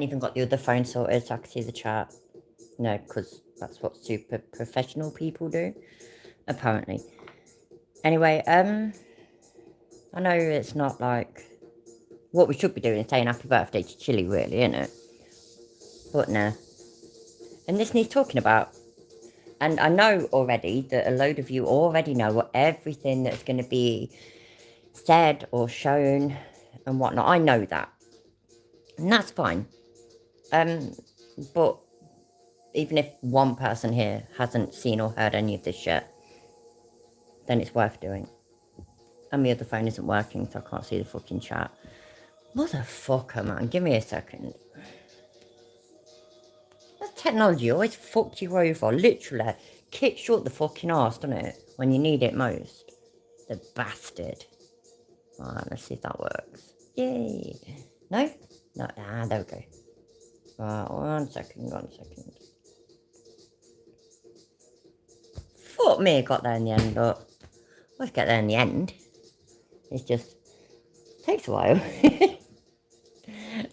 even got the other phone sorted so I could see the chat. No, because that's what super professional people do, apparently. Anyway, I know it's not like what we should be doing is saying happy birthday to Chili, really, isn't it? But nah. And this needs talking about. And I know already that a load of you already know what everything that's going to be said or shown and whatnot. I know that. And that's fine. But even if one person here hasn't seen or heard any of this shit, then it's worth doing. And my other phone isn't working, so I can't see the fucking chat. Motherfucker, man. Give me a second. That technology always fucks you over. Literally. Kicks you up the fucking arse, doesn't it? When you need it most. The bastard. Alright, let's see if that works. Yay. No? No. Ah, there we go. Right, one second. Fuck me, I got there in the end, but let's get there in the end. It's just takes a while.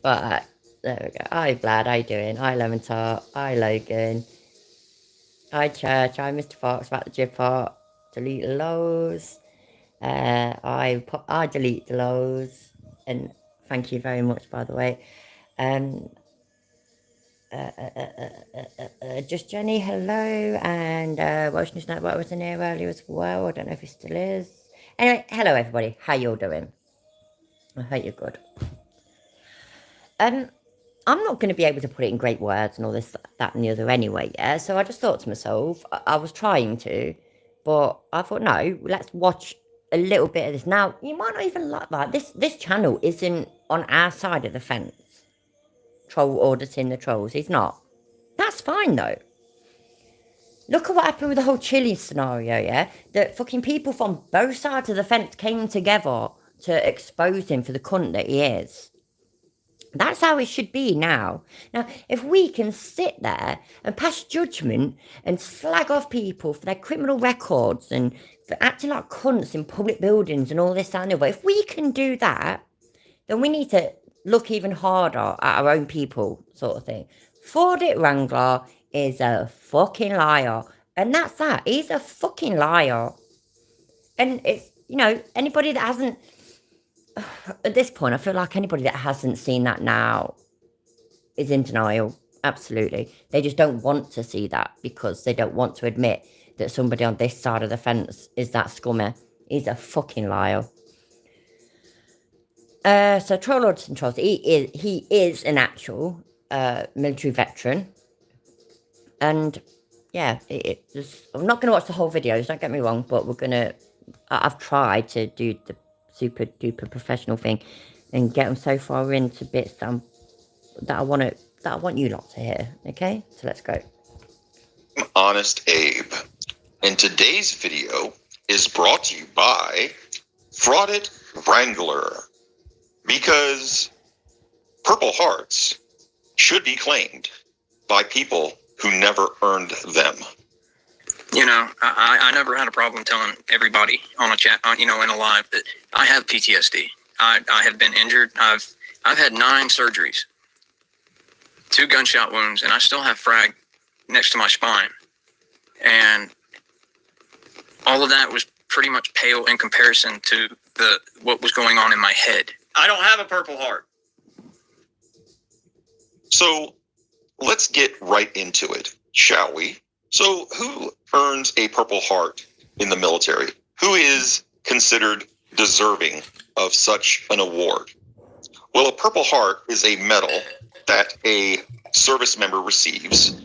But there we go. Hi Vlad, how you doing? Hi Lemon Tart. Hi Logan. Hi Church. Hi Mr. Fox about the drip art. Delete the lows. I delete the lows. And thank you very much, by the way. Just Jenny, hello. And Welsh News Network was in here earlier as well. I don't know if he still is. Anyway, hello everybody. How you all doing? I hope you're good. I'm not going to be able to put it in great words and all this, that, and the other anyway, yeah? So I just thought to myself, I was trying to, but I thought, no, let's watch a little bit of this. Now, you might not even like that. This channel isn't on our side of the fence. Troll auditing the trolls. He's not. That's fine, though. Look at what happened with the whole Chile scenario, yeah? That fucking people from both sides of the fence came together to expose him for the cunt that he is. That's how it should be now. Now, if we can sit there and pass judgment and slag off people for their criminal records and for acting like cunts in public buildings and all this and that, if we can do that, then we need to look even harder at our own people, sort of thing. Fordit Wrangler is a fucking liar. And that's that. He's a fucking liar. And it's, you know, anybody that hasn't... At this point, I feel like anybody that hasn't seen that now is in denial. Absolutely. They just don't want to see that because they don't want to admit that somebody on this side of the fence is that scummy. He's a fucking liar. So Troll Lords and Trolls, he is an actual military veteran. And yeah, I'm not going to watch the whole videos, don't get me wrong, but I've tried to do the super duper professional thing and get them so far into bits that I want you lot to hear. Okay, so let's go. Honest Abe, and today's video is brought to you by Frauded Wrangler, because Purple Hearts should be claimed by people who never earned them. You know, I never had a problem telling everybody on a chat, in a live, that I have PTSD. I have been injured. I've had 9 surgeries, 2 gunshot wounds, and I still have frag next to my spine. And all of that was pretty much pale in comparison to what was going on in my head. I don't have a Purple Heart. So let's get right into it, shall we? So who earns a Purple Heart in the military? Who is considered deserving of such an award? Well, a Purple Heart is a medal that a service member receives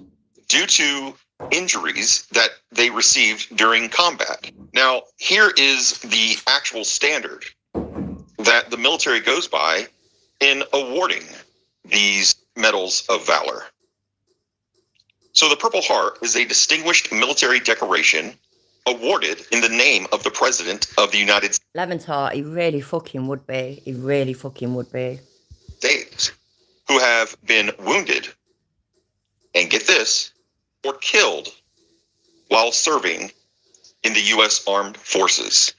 due to injuries that they received during combat. Now, here is the actual standard that the military goes by in awarding these medals of valor. So the Purple Heart is a distinguished military decoration awarded in the name of the President of the United Lemon Tart, he really fucking would be. He really fucking would be. States who have been wounded, and get this, or killed while serving in the U.S. Armed Forces.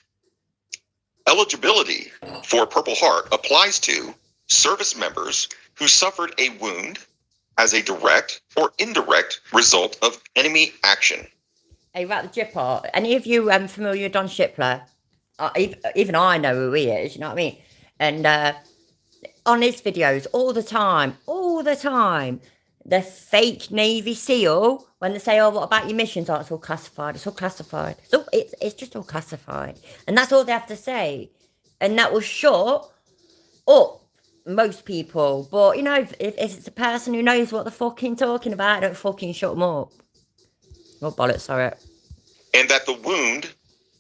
Eligibility for Purple Heart applies to service members who suffered a wound as a direct or indirect result of enemy action. Hey, right, the Jipper. Any of you familiar with Don Shipler? Even I know who he is, you know what I mean? And on his videos, all the time, the fake Navy SEAL, when they say, oh, what about your missions? Oh, it's all classified. So it's just all classified. And that's all they have to say. And that will shut up most people. But, you know, if it's a person who knows what they're fucking talking about, don't fucking shut them up. Oh, bollocks, sorry. And that the wound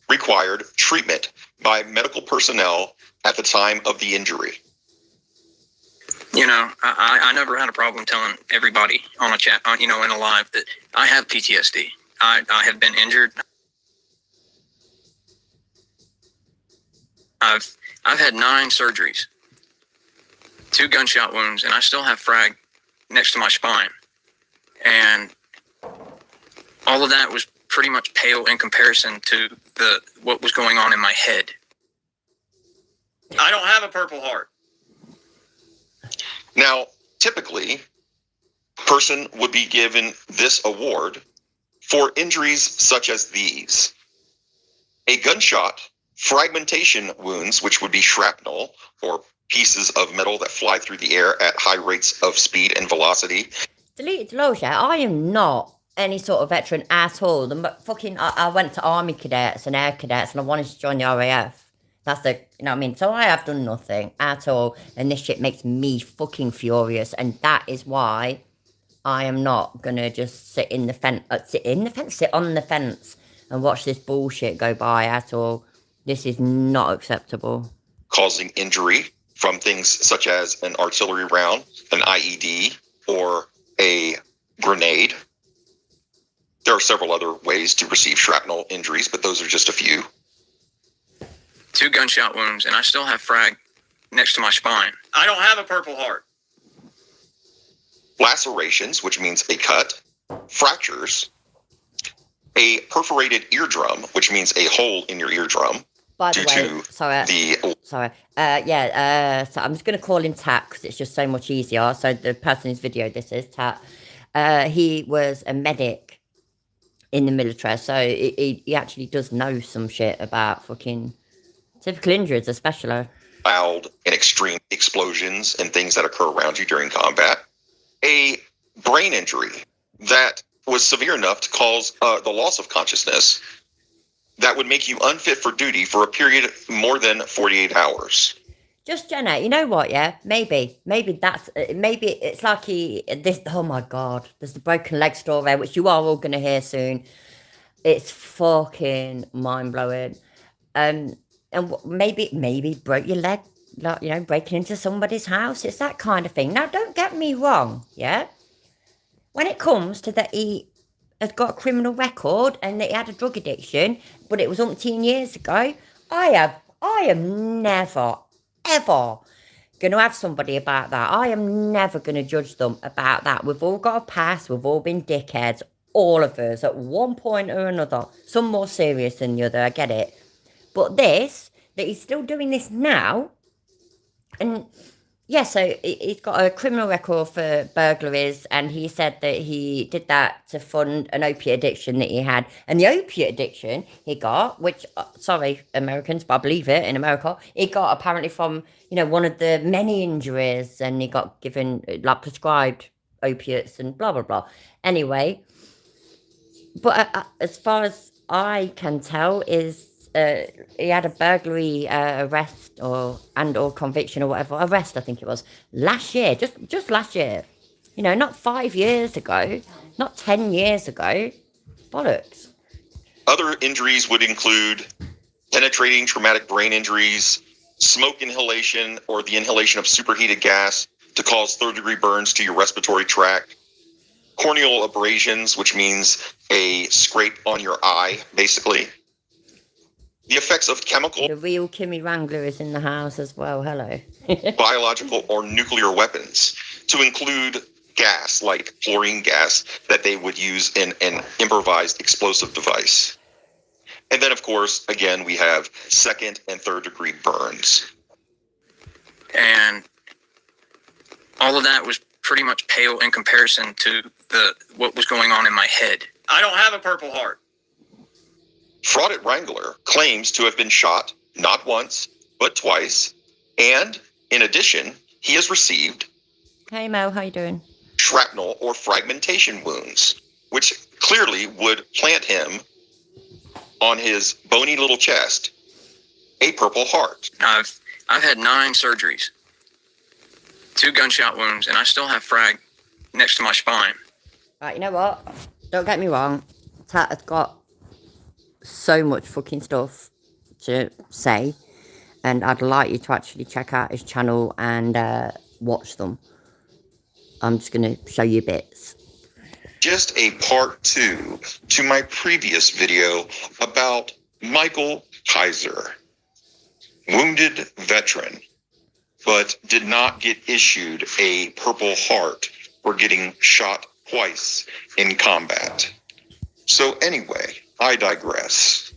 required treatment by medical personnel at the time of the injury. You know, I never had a problem telling everybody on a chat, you know, in a live that I have PTSD. I have been injured. I've had 9 surgeries, 2 gunshot wounds, and I still have frag next to my spine. And all of that was pretty much pale in comparison to what was going on in my head. I don't have a Purple Heart. Now, typically, a person would be given this award for injuries such as these: a gunshot, fragmentation wounds, which would be shrapnel or pieces of metal that fly through the air at high rates of speed and velocity. Deleted lows, yeah. I am not any sort of veteran at all. I went to Army Cadets and Air Cadets, and I wanted to join the RAF. That's you know what I mean? So I have done nothing at all, and this shit makes me fucking furious, and that is why I am not gonna just sit on the fence and watch this bullshit go by at all. This is not acceptable. Causing injury from things such as an artillery round, an IED, or a grenade. There are several other ways to receive shrapnel injuries, but those are just a few. 2 gunshot wounds, and I still have frag next to my spine. I don't have a Purple Heart. Lacerations, which means a cut, fractures, a perforated eardrum, which means a hole in your eardrum. By the way, so I'm just going to call him Tat because it's just so much easier. So the person whose video this is, Tat, he was a medic in the military, so he actually does know some shit about fucking typical injuries, especially. Loud and extreme explosions and things that occur around you during combat. A brain injury that was severe enough to cause the loss of consciousness that would make you unfit for duty for a period more than 48 hours. Just Jenna, you know what, yeah? Maybe it's like oh my God, there's the broken leg story, which you are all going to hear soon. It's fucking mind-blowing. And maybe broke your leg, like, you know, breaking into somebody's house. It's that kind of thing. Now, don't get me wrong, yeah? When it comes to that he has got a criminal record and that he had a drug addiction, but it was umpteen years ago, I am never, ever going to have somebody about that. I am never going to judge them about that. We've all got a past. We've all been dickheads, all of us, at one point or another. Some more serious than the other, I get it. But that he's still doing this now, and yeah, so he's got a criminal record for burglaries, and he said that he did that to fund an opiate addiction that he had. And the opiate addiction he got, which, sorry, Americans, but I believe it, in America, he got apparently from, you know, one of the many injuries, and he got given, like, prescribed opiates and blah, blah, blah. Anyway, but as far as I can tell, is he had a burglary arrest or conviction or whatever, arrest I think it was, last year, just last year, you know, not 5 years ago, not 10 years ago. Bollocks. Other injuries would include penetrating traumatic brain injuries, smoke inhalation or the inhalation of superheated gas to cause third-degree burns to your respiratory tract, corneal abrasions, which means a scrape on your eye, basically. The effects of chemical, the real Kimmy Wrangler is in the house as well. Hello. biological, or nuclear weapons, to include gas, like chlorine gas, that they would use in an improvised explosive device. And then, of course, again, we have second and third degree burns. And all of that was pretty much pale in comparison to what was going on in my head. I don't have a Purple Heart. Fraudit Wrangler claims to have been shot not once, but twice. And in addition, he has received Hey Mel, how you doing? shrapnel or fragmentation wounds, which clearly would plant him on his bony little chest a Purple Heart. I've had 9 surgeries, 2 gunshot wounds, and I still have frag next to my spine. Right, you know what? Don't get me wrong. Tat has got so much fucking stuff to say, and I'd like you to actually check out his channel and watch them. I'm just going to show you bits. Just a part 2 to my previous video about Michael Kaiser, wounded veteran, but did not get issued a Purple Heart for getting shot twice in combat. So anyway, I digress.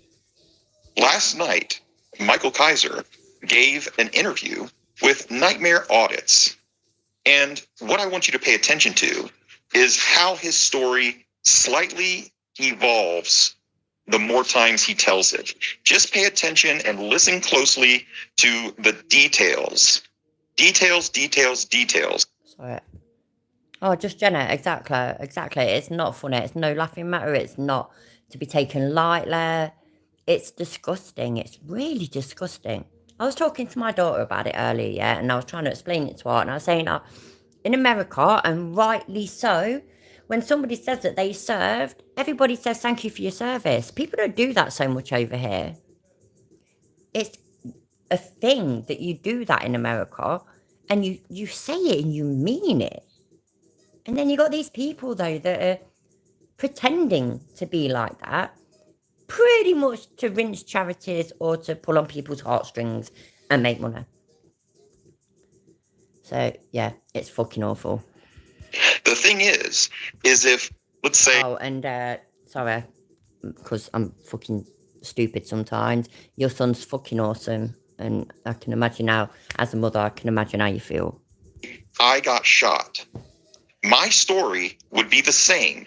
Last night, Michael Kaiser gave an interview with Nightmare Audits. And what I want you to pay attention to is how his story slightly evolves the more times he tells it. Just pay attention and listen closely to the details. Details, details, details. Sorry. Oh, just Jenna, exactly. It's not funny. It's no laughing matter. It's not to be taken lightly. It's disgusting. It's really disgusting. I was talking to my daughter about it earlier, yeah, and I was trying to explain it to her, and I was saying, in America, and rightly so, when somebody says that they served, everybody says thank you for your service. People don't do that so much over here. It's a thing that you do that in America, and you say it and you mean it. And then you got these people, though, that are pretending to be like that, pretty much to rinse charities or to pull on people's heartstrings and make money. So, yeah, it's fucking awful. The thing is if, let's say... Oh, and, sorry, because I'm fucking stupid sometimes. Your son's fucking awesome. And I can imagine how, as a mother, I can imagine how you feel. I got shot. My story would be the same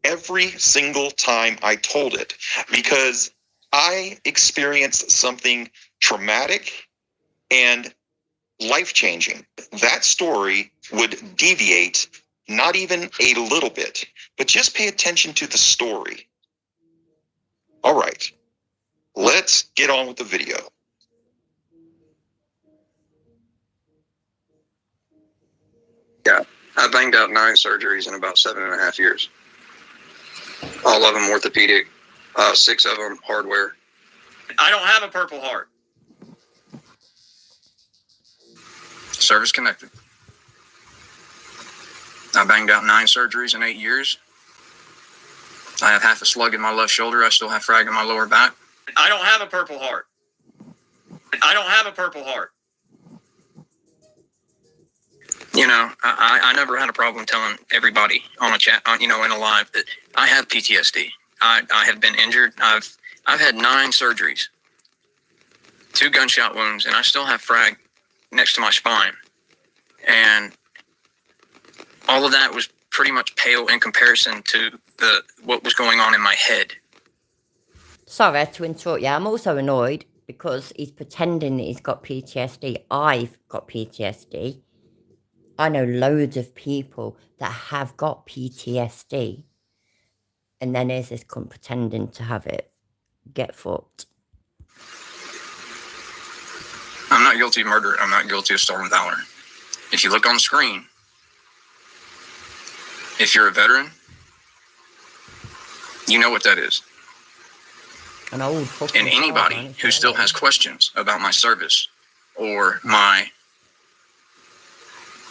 every single time I told it, because I experienced something traumatic and life-changing. That story would deviate not even a little bit, but just pay attention to the story. All right, let's get on with the video. Yeah, I banged out 9 surgeries in about 7.5 years. All of them orthopedic, 6 of them hardware. I don't have a Purple Heart. Service connected. I banged out 9 surgeries in 8 years. I have half a slug in my left shoulder. I still have frag in my lower back. I don't have a Purple Heart. I don't have a Purple Heart. You know, I never had a problem telling everybody on a chat, in a live, that I have PTSD. I have been injured. I've had 9 surgeries, 2 gunshot wounds, and I still have frag next to my spine. And all of that was pretty much pale in comparison to what was going on in my head. Sorry to interrupt you. I'm also annoyed because he's pretending that he's got PTSD. I've got PTSD. I know loads of people that have got PTSD. And then there's this cunt pretending to have it. Get fucked. I'm not guilty of murder. I'm not guilty of stolen valor. If you look on the screen, if you're a veteran, you know what that is. An old fucking And anybody who still has questions about my service or my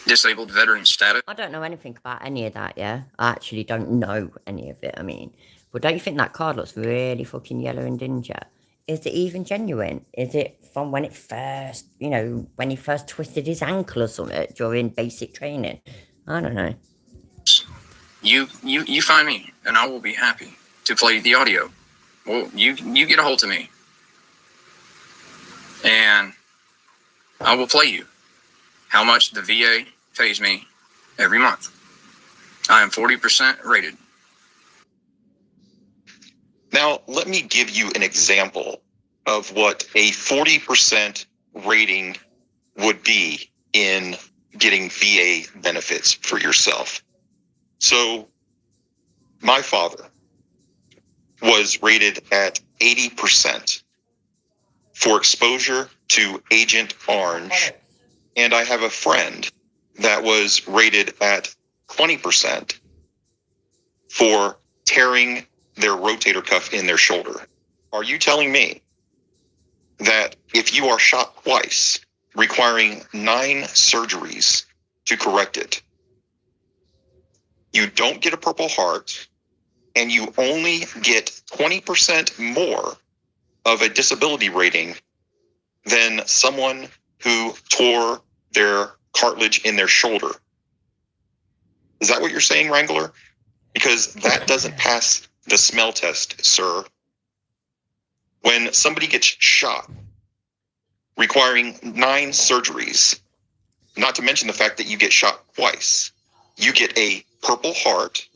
disabled veteran status. I don't know anything about any of that, yeah? I actually don't know any of it, I mean. But don't you think that card looks really fucking yellow and ginger? Is it even genuine? Is it from when it first, when he first twisted his ankle or something during basic training? I don't know. You find me, and I will be happy to play the audio. Well, you get a hold of me, and I will play you how much the VA pays me every month. I am 40% rated. Now, let me give you an example of what a 40% rating would be in getting VA benefits for yourself. So, my father was rated at 80% for exposure to Agent Orange, and I have a friend that was rated at 20% for tearing their rotator cuff in their shoulder. Are you telling me that if you are shot twice, requiring 9 surgeries to correct it, you don't get a Purple Heart, and you only get 20% more of a disability rating than someone who tore their cartilage in their shoulder? Is that what you're saying, Wrangler? Because that doesn't pass the smell test, sir. When somebody gets shot, requiring 9 surgeries, not to mention the fact that you get shot twice, you get a Purple Heart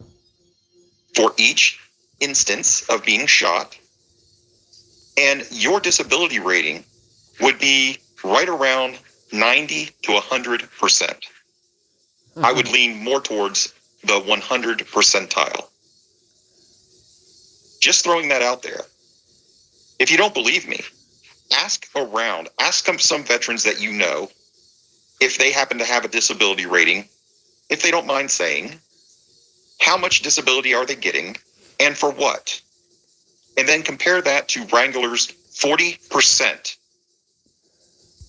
for each instance of being shot, and your disability rating would be right around 90 to 100%. I would lean more towards the 100 percentile. Just throwing that out there. If you don't believe me, ask around. Ask some veterans that you know if they happen to have a disability rating, if they don't mind saying, how much disability are they getting and for what? And then compare that to Wrangler's 40%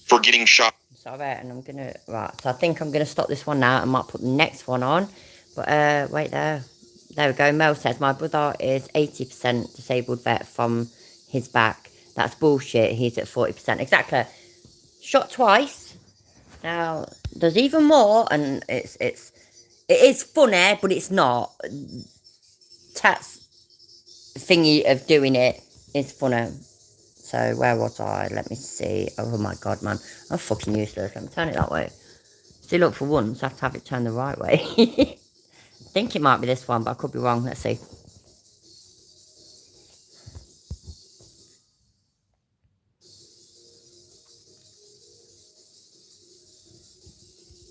for getting shot. Sorry, and I'm gonna, right, so I think I'm gonna stop this one now. I might put the next one on, but wait there we go. Mel says my brother is 80% disabled vet from his back. That's bullshit. He's at 40%. Exactly. Shot twice. Now there's even more, and it is funny, but it's not. Tat's thingy of doing it is funny. So where was I? Let me see. Oh my god, man, I'm fucking useless. Let me turn it that way. See, look, for once I have to have it turned the right way. I think it might be this one, but I could be wrong. Let's see.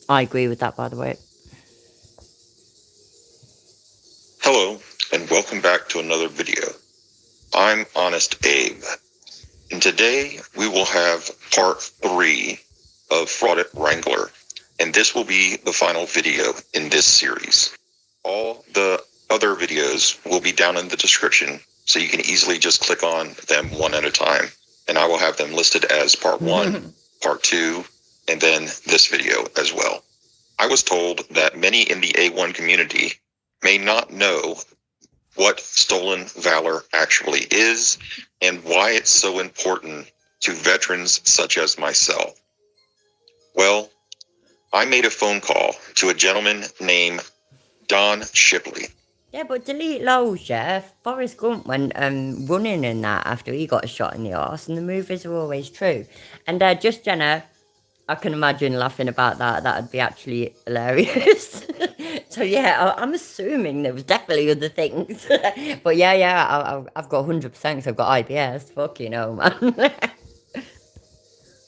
I agree with that, by the way. Hello, and welcome back to another video. I'm Honest Abe, and today we will have part 3 of Fraud It Wrangler, and this will be the final video in this series. All the other videos will be down in the description, so you can easily just click on them one at a time, and I will have them listed as part 1, part 2, and then this video as well. I was told that many in the A1 community may not know what stolen valor actually is and why it's so important to veterans such as myself. Well, I made a phone call to a gentleman named Don Shipley. Yeah, but delete loads, yeah. Forrest Gump went running in that after he got a shot in the arse, and the movies are always true. And just Jenna, I can imagine laughing about that. That would be actually hilarious. So yeah, I'm assuming there was definitely other things. But yeah, I've got 100% because I've got IBS. Fuck you know, man.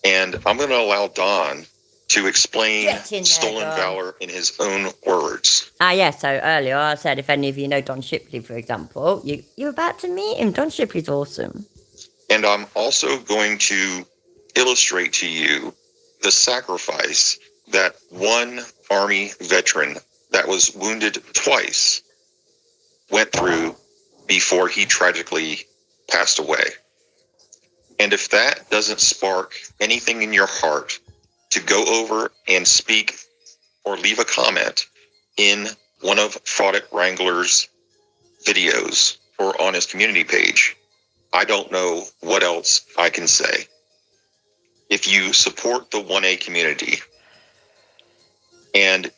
And I'm going to allow Don to explain there, stolen Don. valor in his own words. Yeah, so earlier I said if any of you know Don Shipley, for example, you're about to meet him. Don Shipley's awesome. And I'm also going to illustrate to you the sacrifice that one Army veteran that was wounded twice went through before he tragically passed away. And if that doesn't spark anything in your heart to go over and speak or leave a comment in one of Fraud It Wrangler's videos or on his community page, I don't know what else I can say. If you support the 1A community and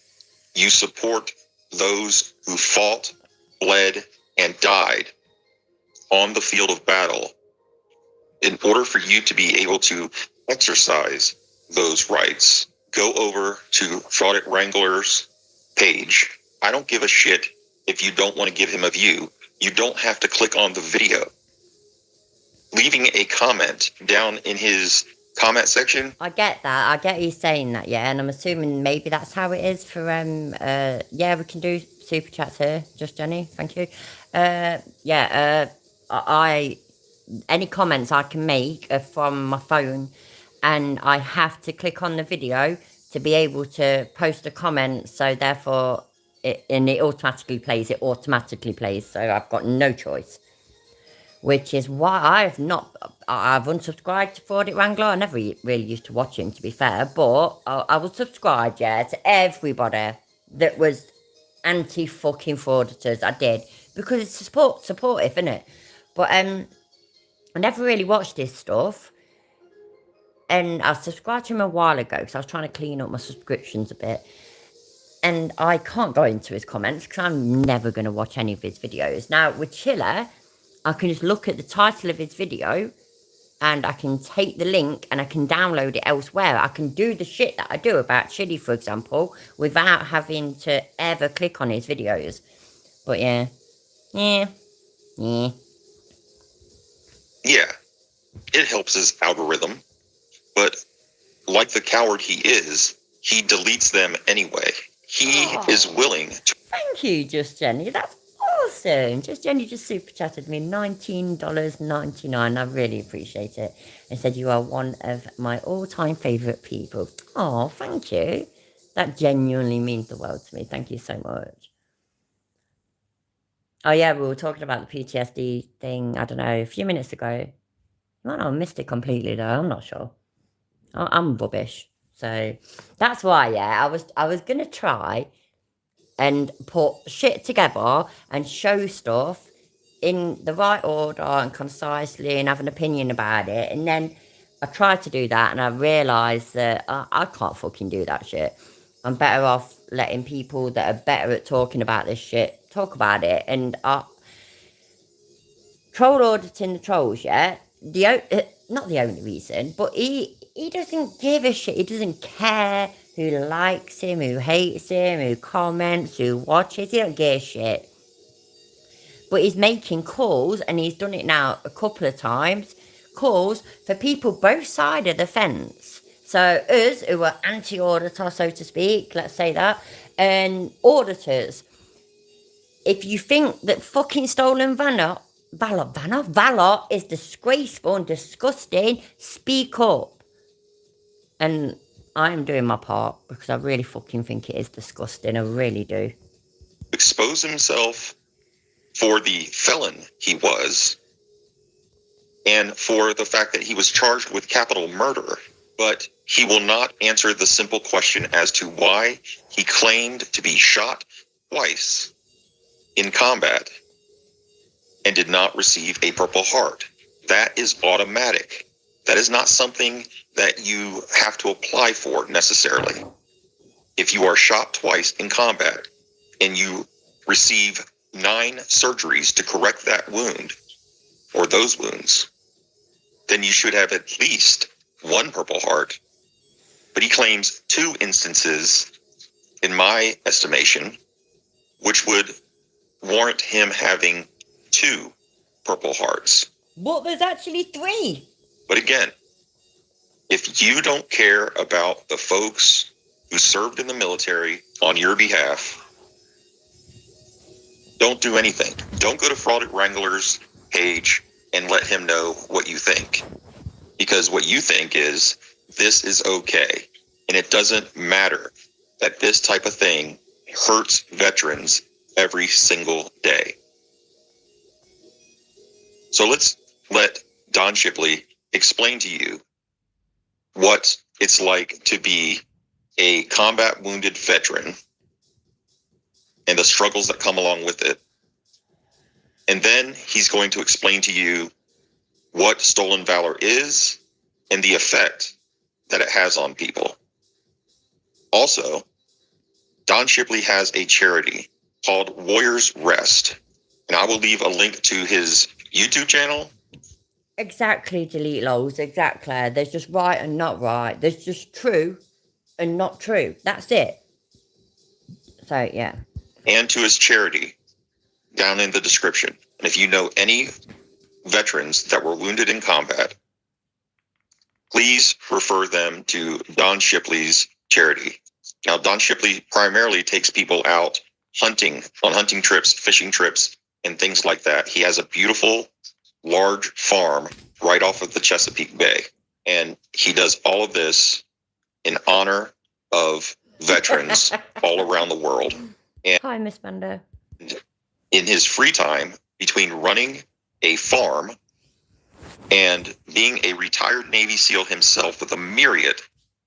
you support those who fought, bled, and died on the field of battle, in order for you to be able to exercise those rights, go over to Fraud It Wrangler's page. I don't give a shit if you don't want to give him a view. You don't have to click on the video. Leaving a comment down in his comment section. I get that. I get you saying that, yeah, and I'm assuming maybe that's how it is for yeah, we can do super chats here. Just Jenny, thank you. I any comments I can make are from my phone, and I have to click on the video to be able to post a comment. So therefore, it automatically plays. It automatically plays. So I've got no choice. Which is why I've unsubscribed to Fraud It Wrangler. I never really used to watch him, to be fair, but I was subscribed, yeah, to everybody that was anti-fucking frauditors. I did, because it's supportive, isn't it? But I never really watched this stuff, and I subscribed to him a while ago because I was trying to clean up my subscriptions a bit. And I can't go into his comments because I'm never going to watch any of his videos. Now, with Chiller, I can just look at the title of his video and I can take the link and I can download it elsewhere. I can do the shit that I do about Chili, for example, without having to ever click on his videos. But yeah. Yeah, it helps his algorithm. But like the coward he is, he deletes them anyway. He is willing to... Thank you, Just Jenny. That's awesome. Just Jenny just super chatted me $19.99. I really appreciate it. And said you are one of my all-time favourite people. Oh, thank you. That genuinely means the world to me. Thank you so much. Oh yeah, we were talking about the PTSD thing, I don't know, a few minutes ago. I missed it completely though, I'm not sure. I'm rubbish. So that's why, yeah, I was gonna try and put shit together and show stuff in the right order and concisely and have an opinion about it. And then I tried to do that and I realised that I can't fucking do that shit. I'm better off letting people that are better at talking about this shit talk about it. And troll auditing the trolls, yeah? Not the only reason, but he doesn't give a shit. He doesn't care who likes him, who hates him, who comments, who watches. He don't give a shit. But he's making calls, and he's done it now a couple of times, calls for people both sides of the fence. So us, who are anti-auditor, so to speak, let's say that, and auditors. If you think that fucking stolen valor is disgraceful and disgusting, speak up. And I'm doing my part because I really fucking think it is disgusting. I really do. Expose himself for the felon he was and for the fact that he was charged with capital murder, but he will not answer the simple question as to why he claimed to be shot twice in combat and did not receive a Purple Heart. That is automatic. That is not something that you have to apply for necessarily. If you are shot twice in combat and you receive 9 surgeries to correct that wound or those wounds, then you should have at least 1 Purple Heart. But he claims 2 instances, in my estimation, which would warrant him having 2 Purple Hearts. But there's actually 3. But again, if you don't care about the folks who served in the military on your behalf, don't do anything. Don't go to Fraud It Wrangler's page and let him know what you think. Because what you think is, this is okay. And it doesn't matter that this type of thing hurts veterans every single day. So let's let Don Shipley explain to you what it's like to be a combat wounded veteran and the struggles that come along with it. And then he's going to explain to you what stolen valor is and the effect that it has on people. Also, Don Shipley has a charity called Warriors Rest, and I will leave a link to his YouTube channel. Exactly, delete lols, exactly. There's just right and not right. There's just true and not true. That's it. So, yeah. and to his charity down in the description. And if you know any veterans that were wounded in combat, please refer them to Don Shipley's charity. Now, Don Shipley primarily takes people out hunting, on hunting trips, fishing trips, and things like that. He has a beautiful, large farm right off of the Chesapeake Bay. And he does all of this in honor of veterans all around the world. And hi, Miss Bando. in his free time, between running a farm and being a retired Navy SEAL himself with a myriad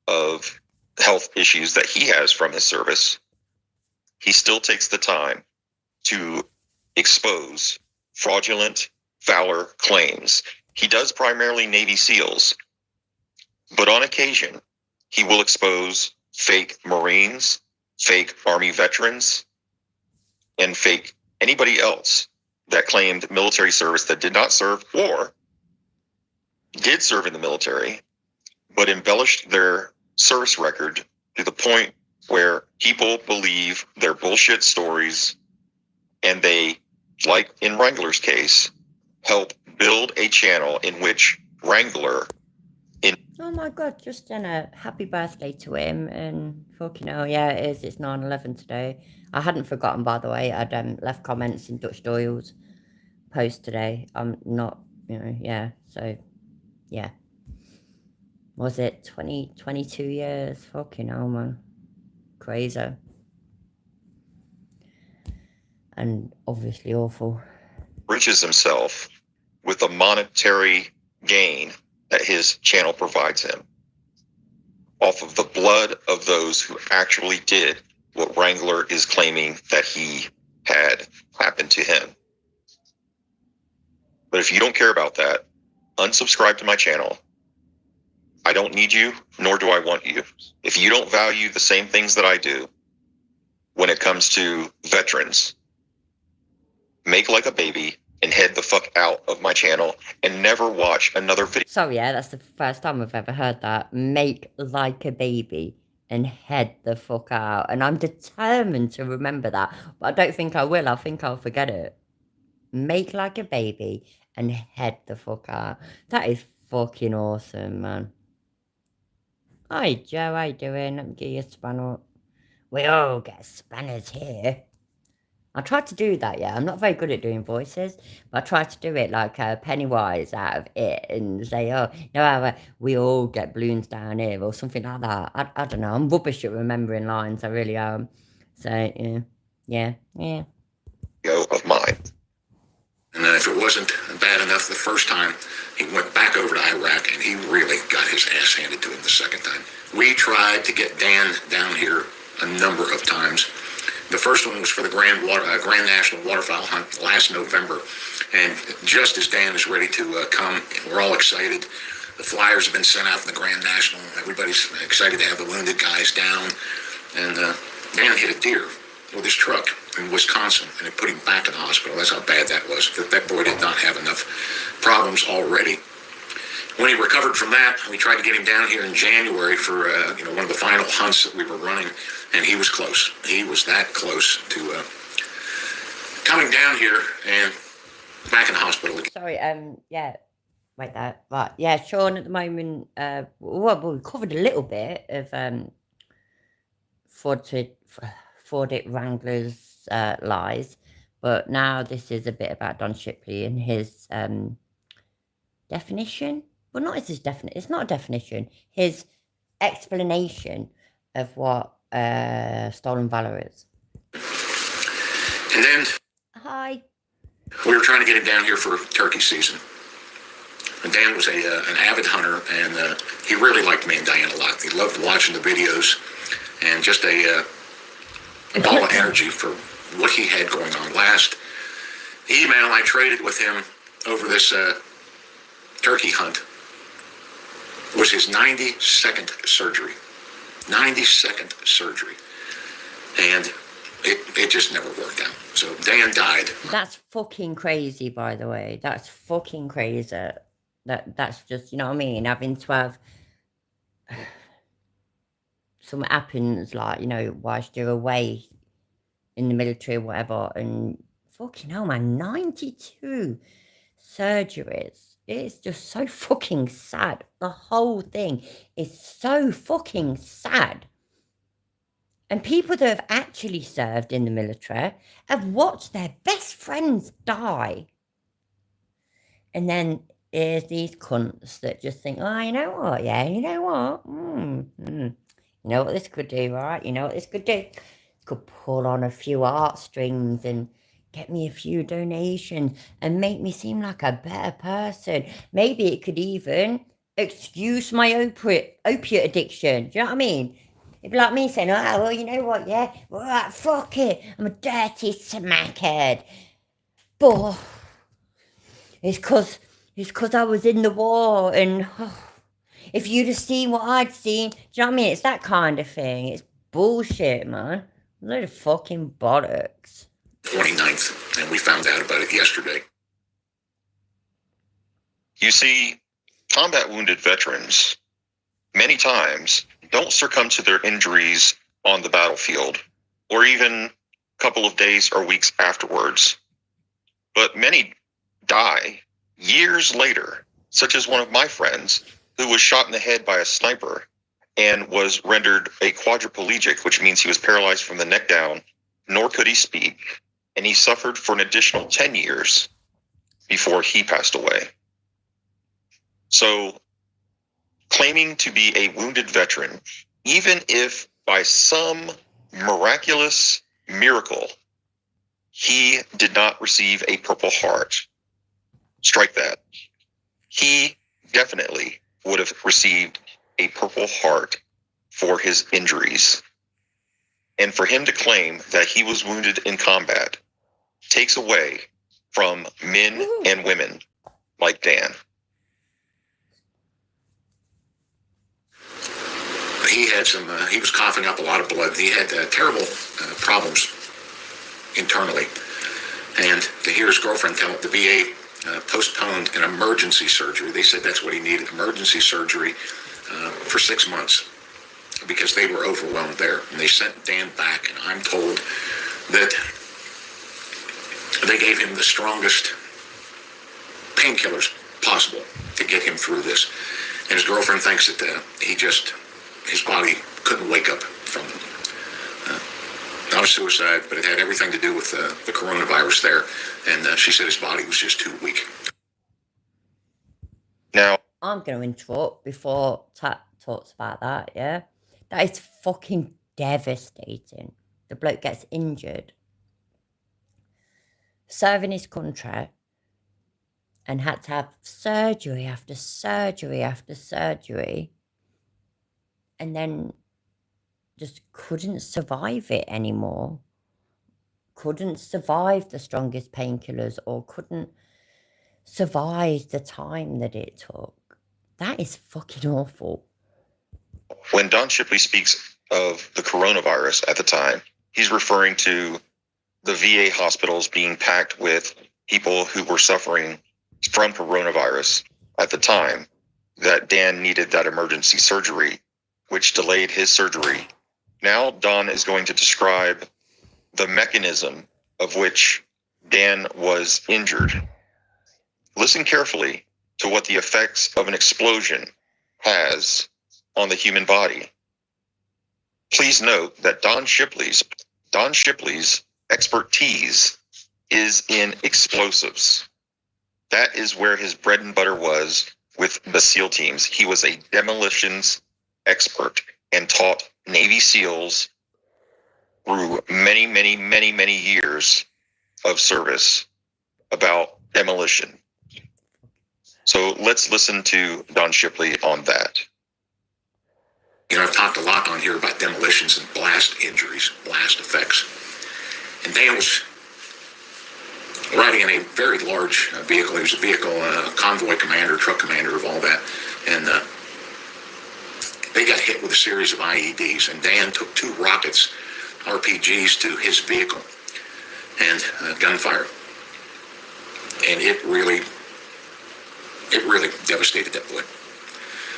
of health issues that he has from his service, he still takes the time to expose fraudulent valour claims. He does primarily Navy SEALs, but on occasion, he will expose fake Marines, fake Army veterans, and fake anybody else that claimed military service that did not serve or did serve in the military, but embellished their service record to the point where people believe their bullshit stories, and they, like in Wrangler's case, help build a channel in which Wrangler Oh my God, just a happy birthday to him. And fucking hell, yeah, it is. It's 9/11 today. I hadn't forgotten, by the way. I'd left comments in Dutch Doyle's post today. I'm not, yeah. So, yeah. Was it 22 years? Fucking hell, man. Crazy. And obviously awful. enriches himself with the monetary gain that his channel provides him off of the blood of those who actually did what Wrangler is claiming that he had happened to him. But if you don't care about that, unsubscribe to my channel. I don't need you, nor do I want you. If you don't value the same things that I do when it comes to veterans, make like a baby and head the fuck out of my channel and never watch another video. So yeah, that's the first time I've ever heard that. Make like a baby and head the fuck out. And I'm determined to remember that, but I don't think I will. I think I'll forget it. Make like a baby and head the fuck out. That is fucking awesome, man. Hi, Joe. How you doing? Let me get you a spanner. We all get spanners here. I tried to do that, yeah. I'm not very good at doing voices, but I tried to do it like Pennywise out of It and say, oh, we all get balloons down here or something like that. I don't know. I'm rubbish at remembering lines. I really am. So, yeah. Of mine. And then if it wasn't bad enough the first time, he went back over to Iraq and he really got his ass handed to him the second time. We tried to get Dan down here a number of times. The first one was for the Grand National Waterfowl Hunt last November. And just as Dan is ready to come, we're all excited. The flyers have been sent out from the Grand National. Everybody's excited to have the wounded guys down. And Dan hit a deer with his truck in Wisconsin, and it put him back in the hospital. That's how bad that was. That boy did not have enough problems already. When he recovered from that, we tried to get him down here in January for one of the final hunts that we were running, and he was close. He was that close to coming down here and back in the hospital again. Sorry, yeah. Wait there. Right, yeah, Sean at the moment, we covered a little bit of Fordit Wrangler's lies, but now this is a bit about Don Shipley and his definition. Well, not his definition. It's not a definition. His explanation of what stolen valor is. And then Hi. we were trying to get him down here for turkey season. And Dan was an avid hunter, and he really liked me and Diane a lot. He loved watching the videos, and just a ball of energy for what he had going on. Last email I traded with him over this turkey hunt was his 92nd surgery. 92nd surgery. And it just never worked out. So Dan died. That's fucking crazy, by the way. That's fucking crazy. That's just, you know what I mean? Having to have something happens, like, whilst you're away in the military or whatever, and fucking hell, man, 92 surgeries. It's just so fucking sad. The whole thing is so fucking sad. And people that have actually served in the military have watched their best friends die. And then there's these cunts that just think, oh, you know what, yeah, you know what? You know what this could do, right? You know what this could do? It could pull on a few heartstrings and get me a few donations and make me seem like a better person. Maybe it could even excuse my opiate addiction. Do you know what I mean? It'd be like me saying, oh, well, you know what, yeah, all right, fuck it, I'm a dirty smackhead. But it's because I was in the war, and if you'd have seen what I'd seen, do you know what I mean? It's that kind of thing. It's bullshit, man. A load of fucking bollocks. 29th, and we found out about it yesterday. You see, combat wounded veterans many times don't succumb to their injuries on the battlefield or even a couple of days or weeks afterwards. But many die years later, such as one of my friends who was shot in the head by a sniper and was rendered a quadriplegic, which means he was paralyzed from the neck down, nor could he speak, and he suffered for an additional 10 years before he passed away. So, claiming to be a wounded veteran, even if by some miraculous miracle he did not receive a Purple Heart, strike that. He definitely would have received a Purple Heart for his injuries. And for him to claim that he was wounded in combat takes away from men and women like Dan. He had he was coughing up a lot of blood. He had terrible problems internally. And to hear his girlfriend tell him the VA postponed an emergency surgery. They said that's what he needed, emergency surgery for 6 months because they were overwhelmed there. And they sent Dan back, and I'm told that they gave him the strongest painkillers possible to get him through this. And his girlfriend thinks that his body couldn't wake up from them. Not a suicide, but it had everything to do with the coronavirus there. And she said his body was just too weak. Now, I'm going to interrupt before Tat talks about that, yeah? That is fucking devastating. The bloke gets injured, serving his country, and had to have surgery after surgery after surgery, and then just couldn't survive it anymore. Couldn't survive the strongest painkillers, or couldn't survive the time that it took. That is fucking awful. when Don Shipley speaks of the coronavirus at the time, he's referring to the VA hospitals being packed with people who were suffering from coronavirus at the time that Dan needed that emergency surgery, which delayed his surgery. Now Don is going to describe the mechanism of which Dan was injured. Listen carefully to what the effects of an explosion has on the human body. Please note that Don Shipley's expertise is in explosives. That is where his bread and butter was with the SEAL teams. He was a demolitions expert and taught Navy SEALs through many years of service about demolition. So let's listen to Don Shipley on that. You know, I've talked a lot on here about demolitions and blast injuries, blast effects. And Dan was riding in a very large vehicle. He was a vehicle, convoy commander, truck commander of all that. And they got hit with a series of IEDs. And Dan took 2 rockets, RPGs, to his vehicle and gunfire. And it really devastated that boy.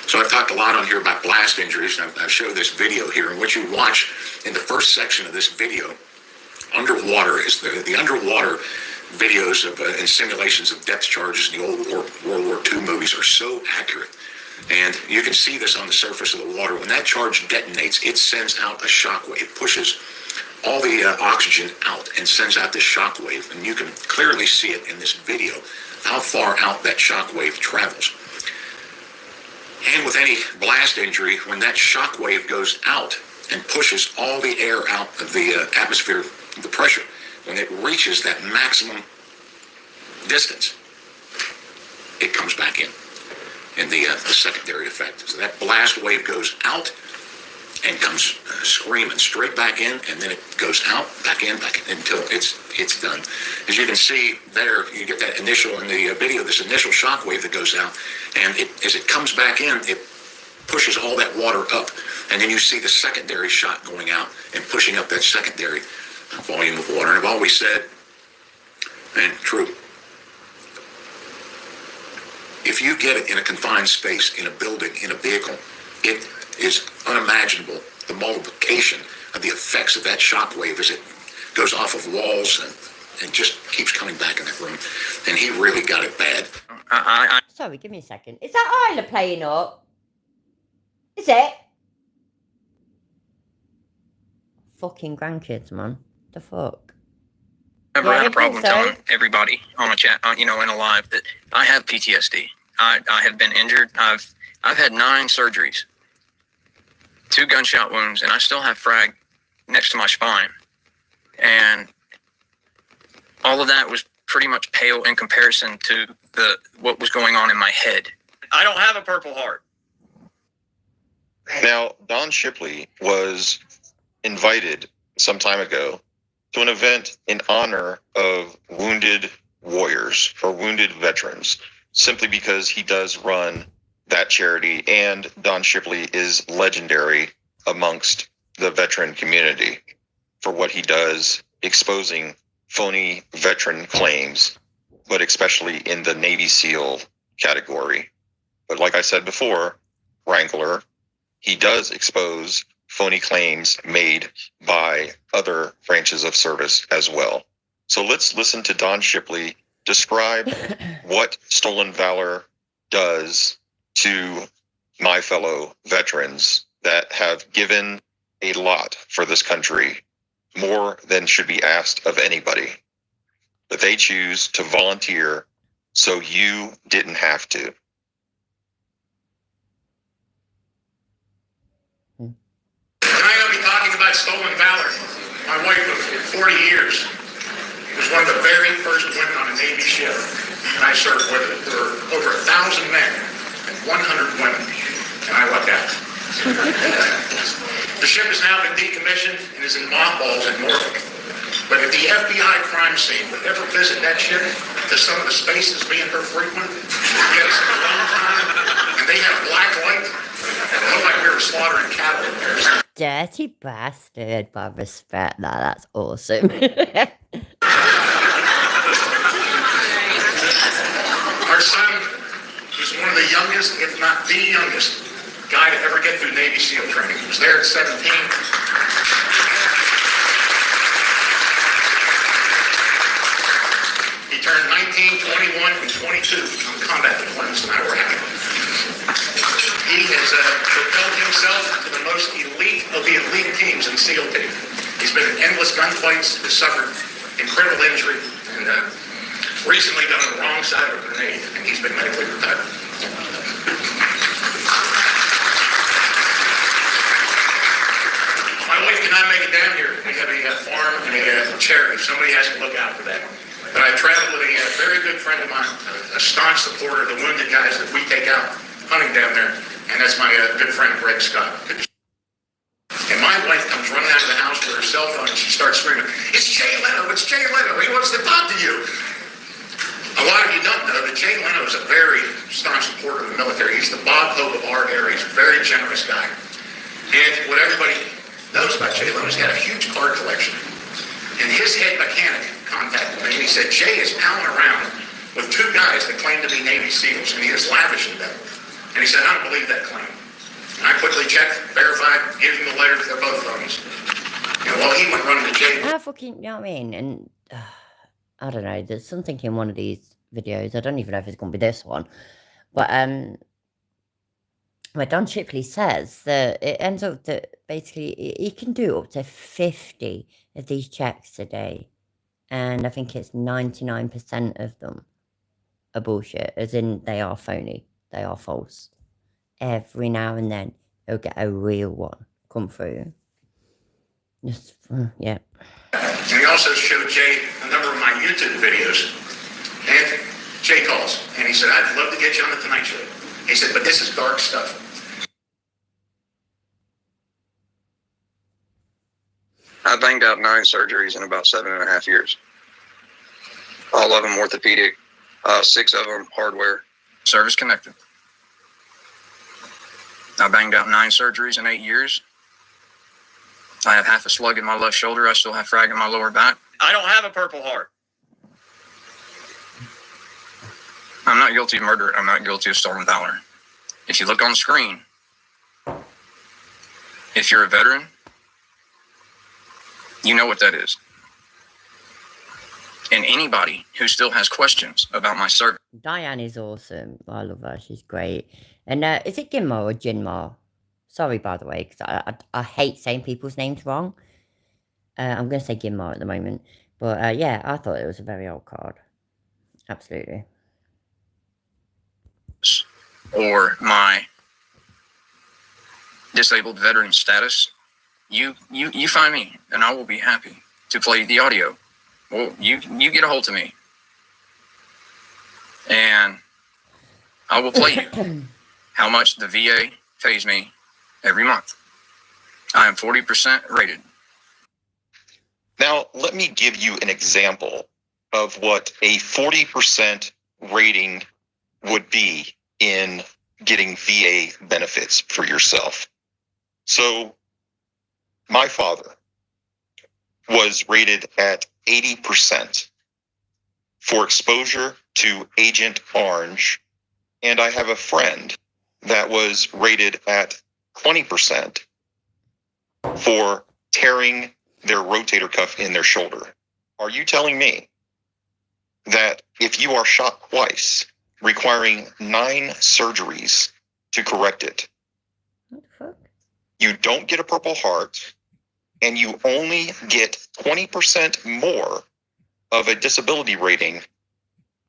So I've talked a lot on here about blast injuries, and I show this video here. And what you watch in the first section of this video underwater is the underwater videos of and simulations of depth charges in the old World War II movies are so accurate. And you can see this on the surface of the water. When that charge detonates, it sends out a shock wave. It pushes all the oxygen out and sends out this shock wave. And you can clearly see it in this video, how far out that shock wave travels. And with any blast injury, when that shock wave goes out and pushes all the air out of the atmosphere, the pressure, when it reaches that maximum distance, it comes back in the secondary effect. So that blast wave goes out and comes screaming straight back in, and then it goes out, back in, until it's done. As you can see there, you get that initial, in the video, this initial shock wave that goes out, and as it comes back in, it pushes all that water up, and then you see the secondary shock going out and pushing up that secondary volume of water. And I've always said, and true, if you get it in a confined space, in a building, in a vehicle, it is unimaginable, the multiplication of the effects of that shock wave as it goes off of walls and just keeps coming back in that room. And he really got it bad. Sorry, give me a second. Is that Isla playing up? Is it? Fucking grandkids, man. The fuck? I've never had a problem telling everybody on a chat, in a live, that I have PTSD. I have been injured. I've had 9 surgeries, 2 gunshot wounds, and I still have frag next to my spine. And all of that was pretty much pale in comparison to what was going on in my head. I don't have a Purple Heart. Now, Don Shipley was invited some time ago to an event in honor of wounded warriors or wounded veterans, simply because he does run that charity, and Don Shipley is legendary amongst the veteran community for what he does, exposing phony veteran claims, but especially in the Navy SEAL category. But like I said before, Wrangler, he does expose phony claims made by other branches of service as well. So let's listen to Don Shipley describe what stolen valor does to my fellow veterans that have given a lot for this country, more than should be asked of anybody. But they choose to volunteer so you didn't have to. Tonight I'll be talking about stolen valor. My wife of 40 years was one of the very first women on a Navy ship, and I served with it. There were over 1,000 men and 100 women, and I lucked out. The ship has now been decommissioned and is in mothballs in Norfolk. But if the FBI crime scene would ever visit that ship, to some of the spaces being her frequent, get us a long time, and they have black light, it looked like we were slaughtering cattle in there. Dirty bastard, but respect that. That's awesome. Our son was one of the youngest, if not the youngest, guy to ever get through Navy SEAL training. He was there at 17. He turned 19, 21, and 22 on combat deployments, and I were happy. He has propelled himself to the most elite of the elite teams in SEAL team. He's been in endless gunfights, has suffered incredible injury, and recently got on the wrong side of a grenade, and he's been medically retired. My wife cannot make it down here. We have a farm and a charity. Somebody has to look out for that. But I traveled with a very good friend of mine, a staunch supporter of the wounded guys that we take out hunting down there, and that's my good friend Greg Scott. And my wife comes running out of the house with her cell phone, and she starts screaming, "It's Jay Leno! It's Jay Leno! He wants to talk to you!" A lot of you don't know that Jay Leno is a very staunch supporter of the military. He's the Bob Hope of our area. He's a very generous guy. And what everybody knows about Jay Leno is he had a huge car collection. And his head mechanic contacted me, and he said, "Jay is palling around with 2 guys that claim to be Navy SEALs, and he is lavishing them." And he said, "I don't believe that claim." And I quickly checked, verified, gave him the letters. They're both phonies. Well, he went running to jail. I fucking, you know what I mean? And I don't know, there's something in one of these videos, I don't even know if it's going to be this one, but where Don Shipley says that it ends up that basically he can do up to 50 of these checks a day. And I think it's 99% of them are bullshit, as in they are phony, they are false. Every now and then he'll get a real one come through. Just, yeah. And he also showed Jay a number of my YouTube videos. And Jay calls, and he said, I'd love to get you on the Tonight Show. He said, but this is dark stuff. I banged out 9 surgeries in about 7.5 years. All of them orthopedic, 6 of them hardware. Service connected. I banged out 9 surgeries in 8 years. I have half a slug in my left shoulder. I still have frag in my lower back. I don't have a Purple Heart. I'm not guilty of murder. I'm not guilty of stolen valor. If you look on the screen, if you're a veteran, you know what that is. And anybody who still has questions about my service. Diane is awesome. I love her. She's great. And is it Ginmar or Jinmar? Sorry, by the way, because I hate saying people's names wrong. I'm going to say Ginmar at the moment. But yeah, I thought it was a very old card. Absolutely. Or my disabled veteran status, you find me, and I will be happy to play the audio. Well, you get a hold of me, and I will play you how much the VA pays me every month. I am 40% rated. Now, let me give you an example of what a 40% rating would be in getting VA benefits for yourself. So, my father was rated at 80% for exposure to Agent Orange, and I have a friend that was rated at 20% for tearing their rotator cuff in their shoulder. Are you telling me that if you are shot twice, requiring 9 surgeries to correct it, What the fuck? you don't get a Purple Heart, and you only get 20% more of a disability rating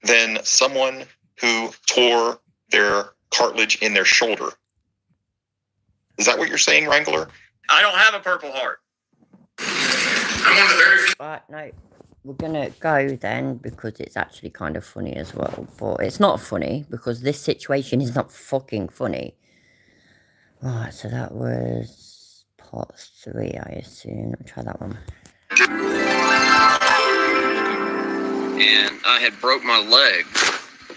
than someone who tore their cartilage in their shoulder? Is that what you're saying, Wrangler? I don't have a Purple Heart. I'm one of the very few. Right, no. We're going to go then because it's actually kind of funny as well. But it's not funny because this situation is not fucking funny. Right, so that was part 3, I assume. Let me try that one. And I had broke my leg.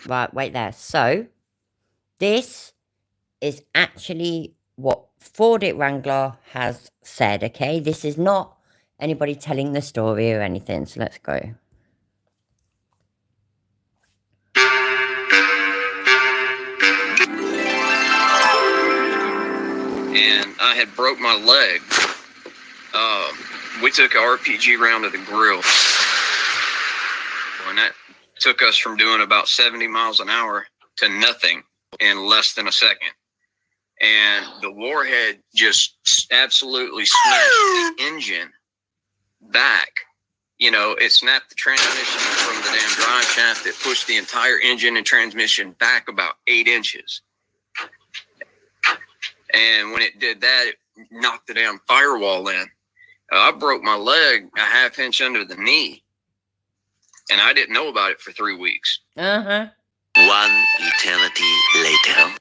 Right, wait there. So, this is actually what Ford It Wrangler has said, okay? This is not anybody telling the story or anything, so let's go. And I had broke my leg. We took an RPG round to the grill. And that took us from doing about 70 miles an hour to nothing in less than a second. And the warhead just absolutely smashed the engine back. You know, it snapped the transmission from the damn drive shaft. It pushed the entire engine and transmission back about 8 inches. And when it did that, it knocked the damn firewall in. I broke my leg a half inch under the knee. And I didn't know about it for 3 weeks. Uh-huh. One eternity later.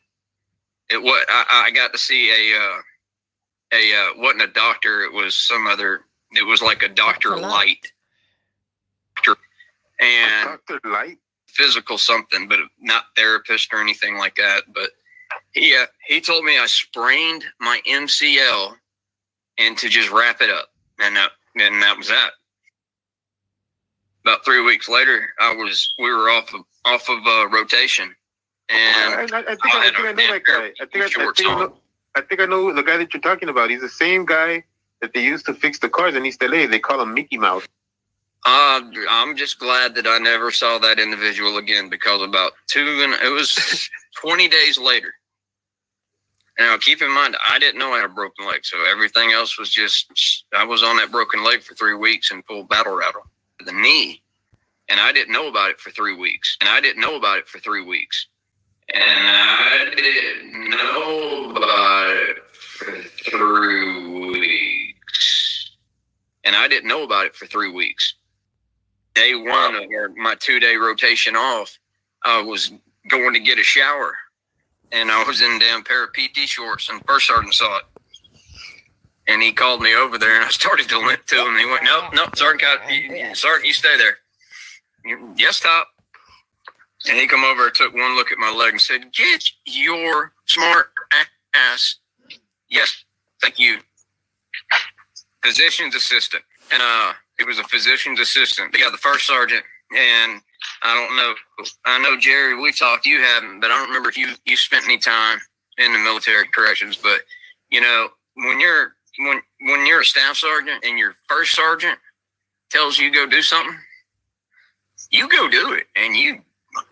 It was I got to see a wasn't a doctor, it was some other, it was like a Dr. Light. And Dr. Light? physical something, but not therapist or anything like that. But he told me I sprained my MCL and to just wrap it up. And that was that. About 3 weeks later, we were off of rotation. And I think I know that guy. I think I know the guy that you're talking about. He's the same guy that they used to fix the cars in East LA. They call him Mickey Mouse. I'm just glad that I never saw that individual again, because about it was 20 days later. Now, keep in mind, I didn't know I had a broken leg, so everything else was just, I was on that broken leg for 3 weeks in full battle rattle. The knee, and I didn't know about it for 3 weeks. And I didn't know about it for 3 weeks. And I didn't know about it for 3 weeks. And I didn't know about it for 3 weeks. Day one of my 2-day rotation off, I was going to get a shower. And I was in a damn pair of PT shorts, and first sergeant saw it. And he called me over there, and I started to limp to him. And he went, nope, Sergeant, Sergeant, you stay there. Yes, Top. And he come over, took one look at my leg and said, get your smart ass. Yes, thank you. Physician's assistant. And it was a physician's assistant. Yeah, the first sergeant. And I don't know. I know, Jerry, we talked. You haven't, but I don't remember if you spent any time in the military corrections. But, you know, when you're a staff sergeant and your first sergeant tells you go do something, you go do it, and you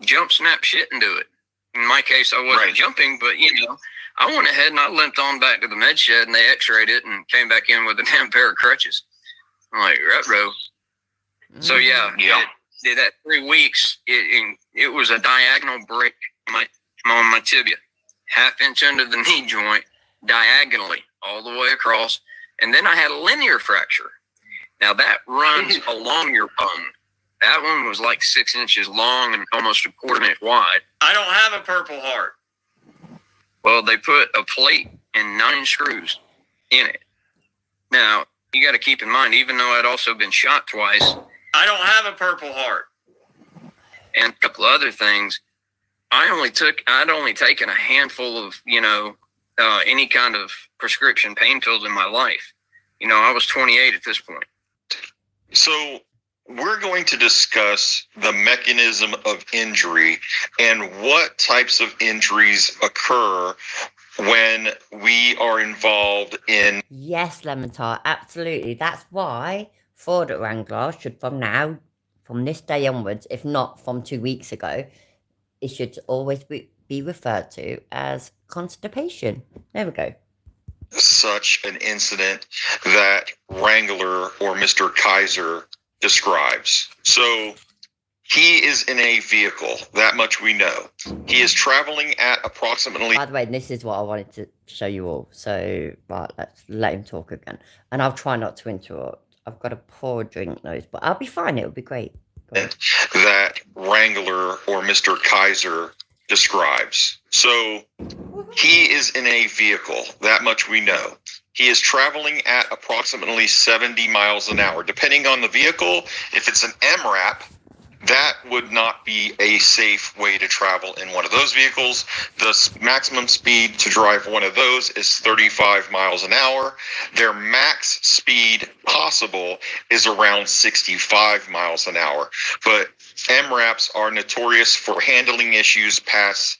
jump, snap shit, and do it. In my case, I wasn't jumping, but, you know, I went ahead and I limped on back to the med shed, and they x-rayed it and came back in with a damn pair of crutches. I'm like, right, bro. So, yeah. That 3 weeks, it was a diagonal break on my tibia, 1/2 inch under the knee joint, diagonally, all the way across. And then I had a linear fracture. Now, that runs along your bone. That one was like 6 inches long and almost a 1/4 inch wide. I don't have a Purple Heart. Well, they put a plate and 9 screws in it. Now, you got to keep in mind, even though I'd also been shot twice, I don't have a Purple Heart. And a couple other things. I'd only taken a handful of, you know, any kind of prescription pain pills in my life. You know, I was 28 at this point. So we're going to discuss the mechanism of injury and what types of injuries occur when we are involved in. Yes, Lemon Tart, absolutely. That's why Ford at Wrangler should, from this day onwards, if not from 2 weeks ago, it should always be referred to as constipation. There we go. Such an incident that Wrangler or Mr. Kaiser describes. So he is in a vehicle, that much we know. He is traveling at approximately. By the way, this is what I wanted to show you all. So, right, let's let him talk again. And I'll try not to interrupt. I've got a poor drink nose, but I'll be fine. It'll be great. That Wrangler or Mr. Kaiser describes. So he is in a vehicle, that much we know. He is traveling at approximately 70 miles an hour. Depending on the vehicle, if it's an MRAP, that would not be a safe way to travel in one of those vehicles. The maximum speed to drive one of those is 35 miles an hour. Their max speed possible is around 65 miles an hour. But MRAPs are notorious for handling issues past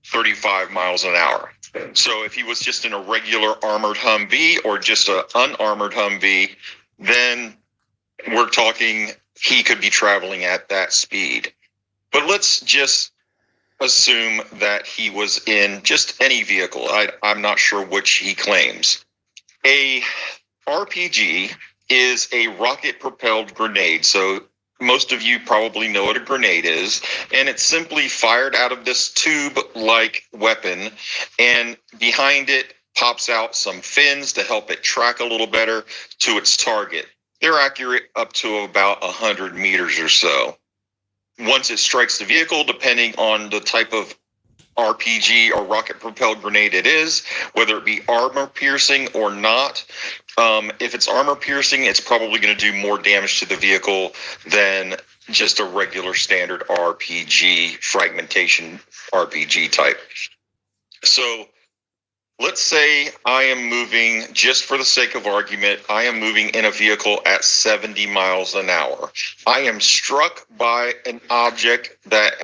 35 miles an hour. So if he was just in a regular armored Humvee or just an unarmored Humvee, then we're talking he could be traveling at that speed. But let's just assume that he was in just any vehicle. I'm not sure which he claims. A RPG is a rocket-propelled grenade. So most of you probably know what a grenade is. And it's simply fired out of this tube-like weapon. And behind it pops out some fins to help it track a little better to its target. They're accurate up to about 100 meters or so. Once it strikes the vehicle, depending on the type of RPG or rocket-propelled grenade it is, whether it be armor-piercing or not, if it's armor-piercing, it's probably going to do more damage to the vehicle than just a regular standard RPG, fragmentation RPG type. So let's say I am moving, just for the sake of argument, I am moving in a vehicle at 70 miles an hour. I am struck by an object that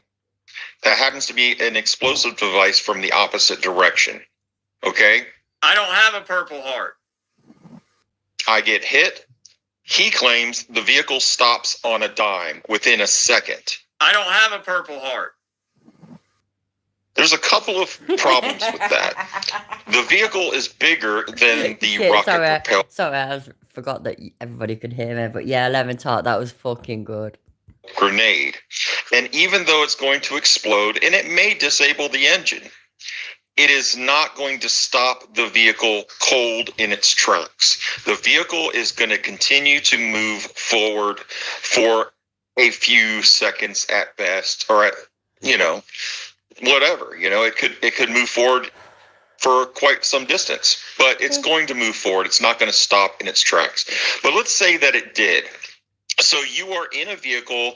happens to be an explosive device from the opposite direction. Okay? I don't have a Purple Heart. I get hit. He claims the vehicle stops on a dime within a second. I don't have a Purple Heart. There's a couple of problems with that. The vehicle is bigger than the Shit, rocket sorry, propelled sorry, forgot that everybody could hear me. But yeah, lemon tart, that was fucking good. grenade. And even though it's going to explode and it may disable the engine, it is not going to stop the vehicle cold in its tracks. The vehicle is going to continue to move forward for a few seconds at best, or at, whatever. It could move forward for quite some distance, but it's going to move forward. It's not going to stop in its tracks. But let's say that it did. So you are in a vehicle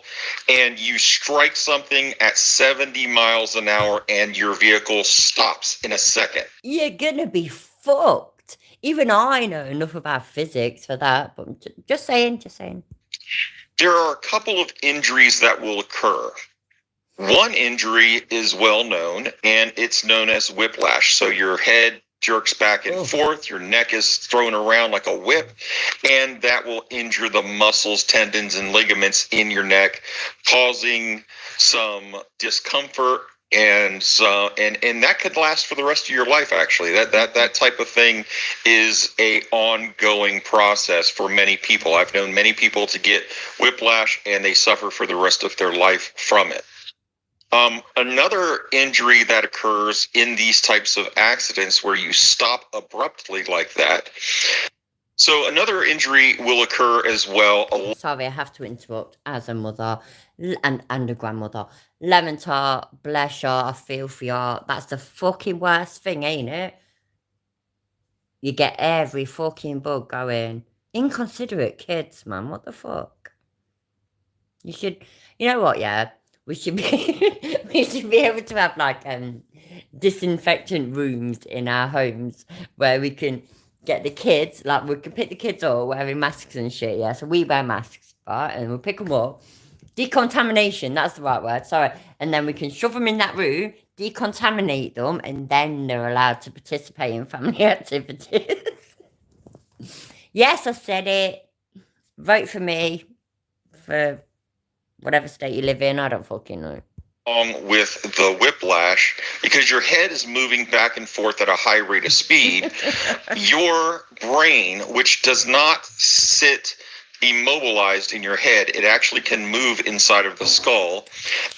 and you strike something at 70 miles an hour and your vehicle stops in a second. You're gonna be fucked. Even I know enough about physics for that, but just saying. There are a couple of injuries that will occur. One injury is well known, and it's known as whiplash. So your head jerks back and forth, your neck is thrown around like a whip, and that will injure the muscles, tendons, and ligaments in your neck, causing some discomfort and that could last for the rest of your life. Actually, that type of thing is a ongoing process for many people. I've known many people to get whiplash, and they suffer for the rest of their life from it. Another injury that occurs in these types of accidents where you stop abruptly like that. So another injury will occur as well. Sorry, I have to interrupt as a mother and a grandmother. Lemon tart, bless you, I feel for you. That's the fucking worst thing, ain't it? You get every fucking bug going. Inconsiderate kids, man. What the fuck? You know what, yeah? We should be able to have like disinfectant rooms in our homes where we can get the kids, like we can pick the kids up wearing masks and shit, yeah. So we wear masks, right? And we'll pick them up. Decontamination, that's the right word, sorry. And then we can shove them in that room, decontaminate them, and then they're allowed to participate in family activities. Yes, I said it. Vote for me for whatever state you live in, I don't fucking know. With the whiplash, because your head is moving back and forth at a high rate of speed, your brain, which does not sit immobilized in your head, it actually can move inside of the skull.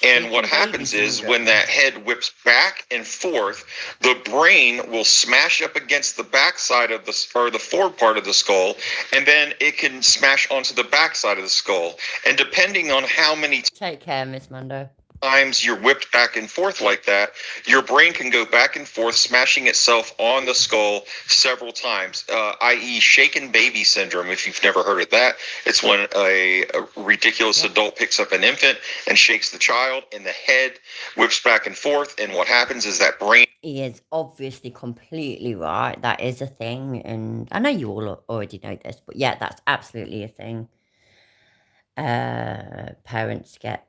And what happens is when that head whips back and forth, the brain will smash up against the backside of the forward part of the skull, and then it can smash onto the backside of the skull. And depending on how many Take care, Miss Mando. times you're whipped back and forth like that, your brain can go back and forth, smashing itself on the skull several times, i.e. shaken baby syndrome. If you've never heard of that, it's when a ridiculous adult picks up an infant and shakes the child, and the head whips back and forth, and what happens is that brain... He is obviously completely right. That is a thing, and I know you all already know this, but yeah, that's absolutely a thing. Parents get,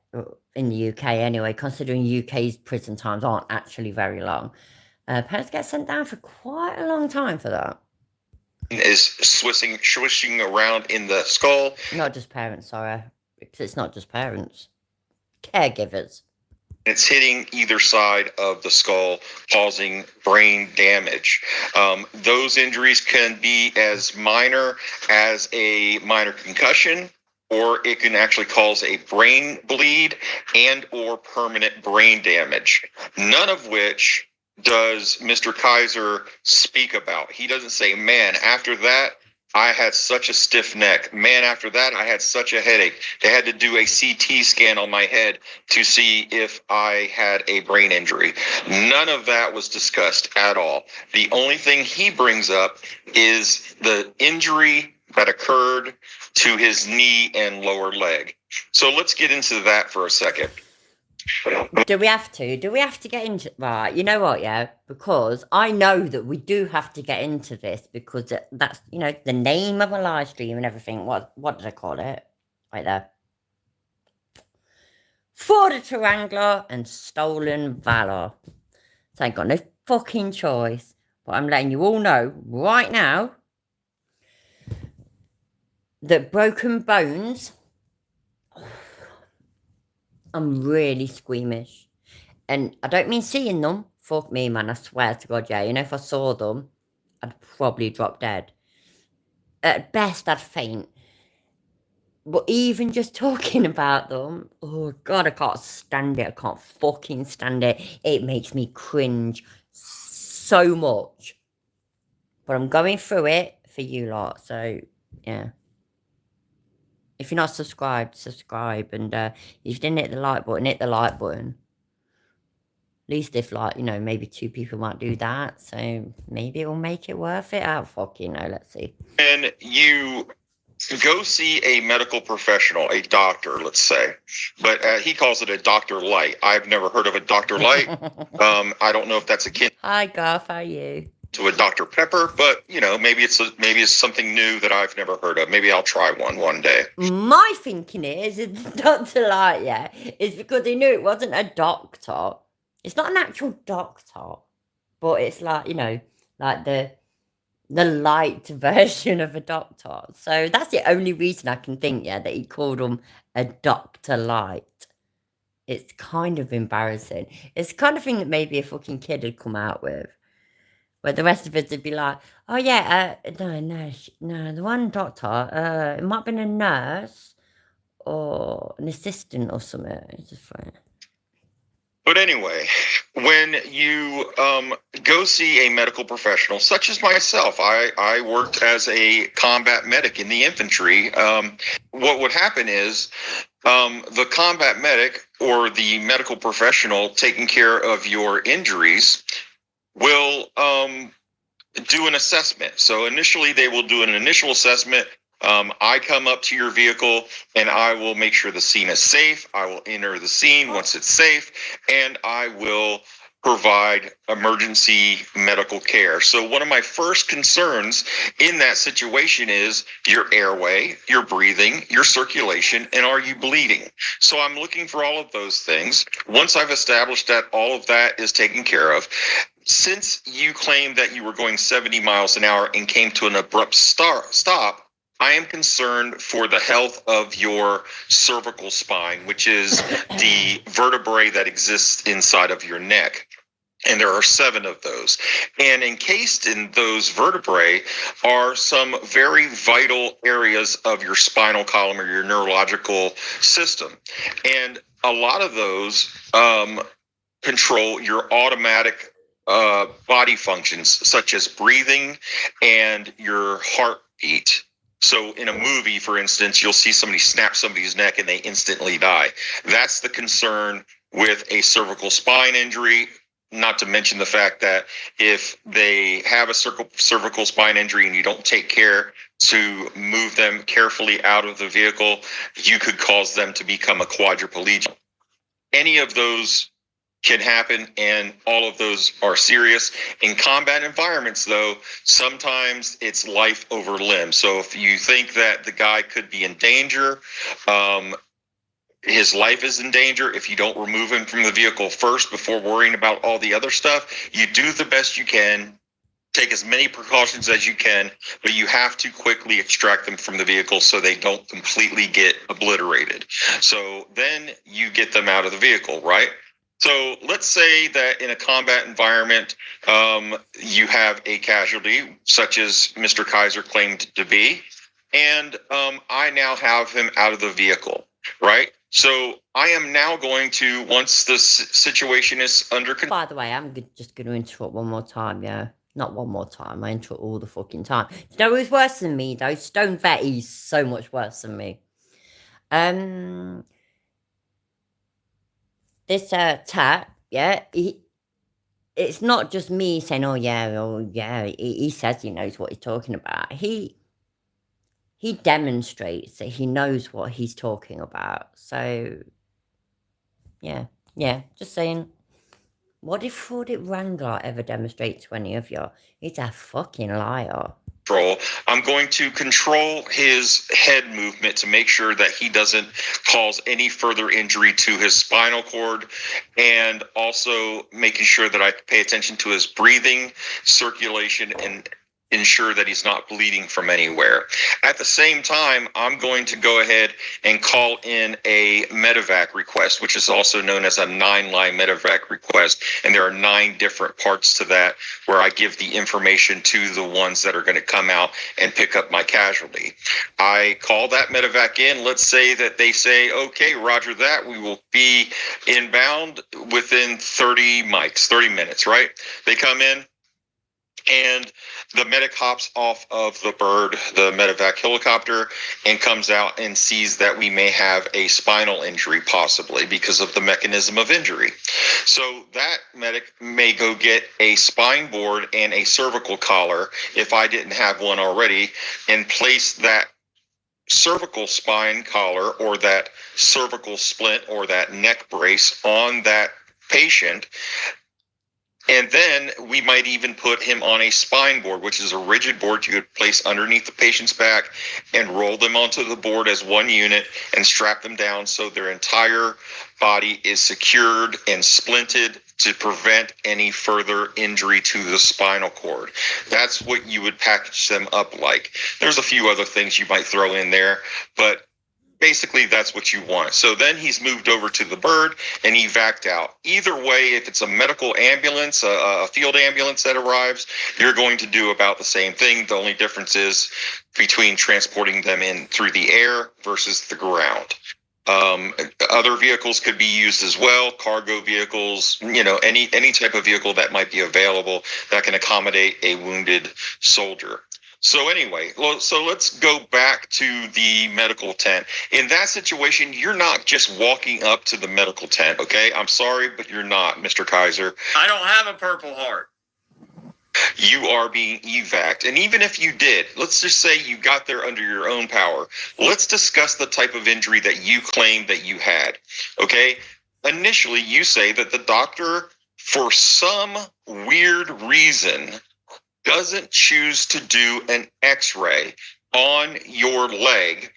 in the UK anyway, considering UK's prison times aren't actually very long, parents get sent down for quite a long time for that. Is swishing around in the skull. Not just parents, sorry, because it's not just parents, caregivers. It's hitting either side of the skull, causing brain damage. Those injuries can be as minor as a minor concussion, or it can actually cause a brain bleed and or permanent brain damage. None of which does Mr. Kaiser speak about. He doesn't say, man, after that, I had such a stiff neck. Man, after that, I had such a headache. They had to do a CT scan on my head to see if I had a brain injury. None of that was discussed at all. The only thing he brings up is the injury that occurred to his knee and lower leg. So let's get into that for a second. Do we have to? Do we have to get into... Right, you know what, yeah? Because I know that we do have to get into this, because that's, the name of a live stream and everything. What did I call it? Right there. For the Tarangler and Stolen Valor. So I ain't got no fucking choice. But I'm letting you all know right now, The broken bones, I'm really squeamish. And I don't mean seeing them. Fuck me, man. I swear to God, yeah. You know, if I saw them, I'd probably drop dead. At best, I'd faint. But even just talking about them, oh God, I can't stand it. I can't fucking stand it. It makes me cringe so much. But I'm going through it for you lot. So, yeah. If you're not subscribed, subscribe. And if you didn't hit the like button, hit the like button. At least if, like, you know, maybe 2 people might do that. So maybe it will make it worth it. I don't fucking know. Let's see. And you go see a medical professional, a doctor, let's say, but he calls it a Dr. Light. I've never heard of a Dr. Light. I don't know if that's akin Hi, Garth. How are you? to a Dr. Pepper, but you know, maybe it's something new that I've never heard of. Maybe I'll try one day. My thinking is Dr. Light, yeah, is because he knew it wasn't a doctor. It's not an actual doctor, but it's like, you know, like the light version of a doctor. So that's the only reason I can think, yeah, that he called him a Dr. Light. It's kind of embarrassing. It's the kind of thing that maybe a fucking kid had come out with. Where the rest of us would be like, oh yeah, no, the one doctor, it might have been a nurse or an assistant or something. It's just funny. But anyway, when you go see a medical professional, such as myself, I worked as a combat medic in the infantry. What would happen is the combat medic or the medical professional taking care of your injuries will do an assessment. So initially, they will do an initial assessment. I come up to your vehicle and I will make sure the scene is safe. I will enter the scene once it's safe, and I will provide emergency medical care. So one of my first concerns in that situation is your airway, your breathing, your circulation, and are you bleeding? So I'm looking for all of those things. Once I've established that all of that is taken care of, since you claimed that you were going 70 miles an hour and came to an abrupt stop, I am concerned for the health of your cervical spine, which is the vertebrae that exists inside of your neck. And there are 7 of those. And encased in those vertebrae are some very vital areas of your spinal column or your neurological system. And a lot of those control your automatic body functions, such as breathing and your heartbeat. So in a movie, for instance, you'll see somebody snap somebody's neck and they instantly die. That's the concern with a cervical spine injury, not to mention the fact that if they have a cervical spine injury and you don't take care to move them carefully out of the vehicle, you could cause them to become a quadriplegic. Any of those can happen, and all of those are serious. In combat environments, though, sometimes it's life over limb. So if you think that the guy could be in danger, his life is in danger, if you don't remove him from the vehicle first before worrying about all the other stuff, you do the best you can, take as many precautions as you can, but you have to quickly extract them from the vehicle so they don't completely get obliterated. So then you get them out of the vehicle, right? So let's say that in a combat environment, you have a casualty, such as Mr. Kaiser claimed to be, and I now have him out of the vehicle, right? So I am now going to, once the situation is under control. By the way, I'm just going to interrupt one more time, yeah? Not one more time, I interrupt all the fucking time. You know who's worse than me, though? Stone Vetty's so much worse than me. This Tat, yeah, it's not just me saying, oh yeah, he says he knows what he's talking about. He demonstrates that he knows what he's talking about. So, yeah, just saying. What if Fordit Wrangler ever demonstrates to any of you? He's a fucking liar. I'm going to control his head movement to make sure that he doesn't cause any further injury to his spinal cord, and also making sure that I pay attention to his breathing, circulation, and ensure that he's not bleeding from anywhere. At the same time, I'm going to go ahead and call in a medevac request, which is also known as a 9-line medevac request. And there are 9 different parts to that where I give the information to the ones that are going to come out and pick up my casualty. I call that medevac in. Let's say that they say, okay, roger that. We will be inbound within 30 minutes, right? They come in, and the medic hops off of the bird, the medevac helicopter, and comes out and sees that we may have a spinal injury, possibly because of the mechanism of injury. So that medic may go get a spine board and a cervical collar, if I didn't have one already, and place that cervical spine collar or that cervical splint or that neck brace on that patient. And then we might even put him on a spine board, which is a rigid board you could place underneath the patient's back and roll them onto the board as one unit and strap them down so their entire body is secured and splinted to prevent any further injury to the spinal cord. That's what you would package them up like. There's a few other things you might throw in there, but basically, that's what you want. So then he's moved over to the bird and evac'd out. Either way, if it's a medical ambulance, a field ambulance that arrives, you're going to do about the same thing. The only difference is between transporting them in through the air versus the ground. Other vehicles could be used as well, cargo vehicles, any type of vehicle that might be available that can accommodate a wounded soldier. So anyway, so let's go back to the medical tent. In that situation, you're not just walking up to the medical tent, okay? I'm sorry, but you're not, Mr. Kaiser. I don't have a Purple Heart. You are being evac'd. And even if you did, let's just say you got there under your own power. Let's discuss the type of injury that you claim that you had, okay? Initially, you say that the doctor, for some weird reason, doesn't choose to do an x-ray on your leg,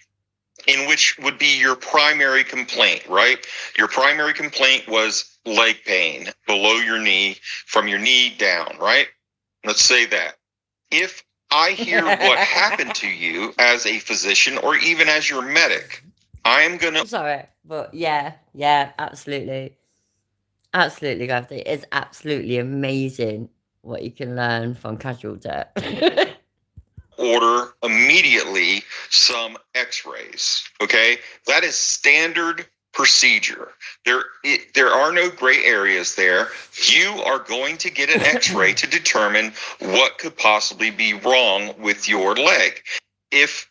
in which would be your primary complaint, right? Your primary complaint was leg pain below your knee, from your knee down, right? Let's say that. If I hear what happened to you as a physician or even as your medic, I am going to... Sorry, but yeah, absolutely. Absolutely, Gravity. It's absolutely amazing what you can learn from Casualty. order immediately some x-rays, okay? That is standard procedure. There are no gray areas there. You are going to get an x-ray to determine what could possibly be wrong with your leg. If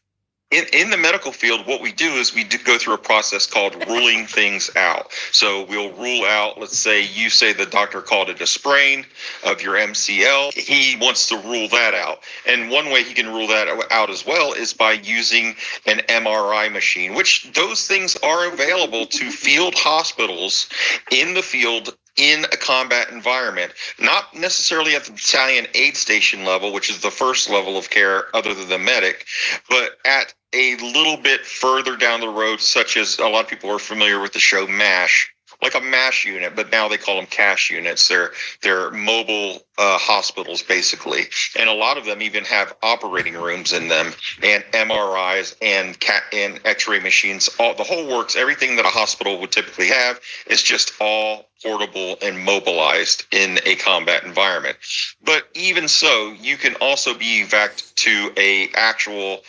in the medical field, what we do is we go through a process called ruling things out. So we'll rule out, let's say you say the doctor called it a sprain of your MCL. He wants to rule that out. And one way he can rule that out as well is by using an MRI machine, which those things are available to field hospitals in the field in a combat environment, not necessarily at the battalion aid station level, which is the first level of care other than the medic, but at a little bit further down the road, such as a lot of people are familiar with the show MASH, like a MASH unit, but now they call them CASH units. They're mobile hospitals, basically. And a lot of them even have operating rooms in them, and MRIs and x-ray machines. The whole works. Everything that a hospital would typically have is just all portable and mobilized in a combat environment. But even so, you can also be evac to a actual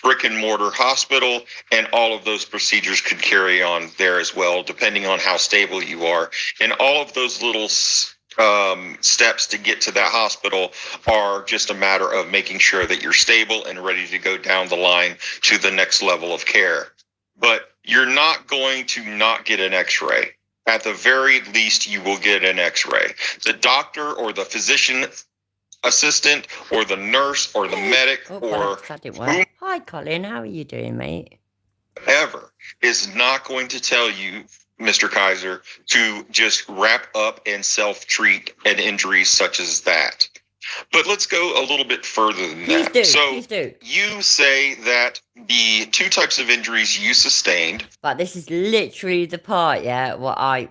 brick and mortar hospital, and all of those procedures could carry on there as well, depending on how stable you are. And all of those little steps to get to that hospital are just a matter of making sure that you're stable and ready to go down the line to the next level of care. But you're not going to not get an x-ray. At the very least, you will get an x-ray. The doctor or the physician assistant or the nurse or the medic Hi Colin, how are you doing, mate? Whoever is not going to tell you, Mr. Kaiser, to just wrap up and self-treat an injury such as that. But let's go a little bit further than that. Please do. You say that the two types of injuries you sustained. But this is literally the part, what I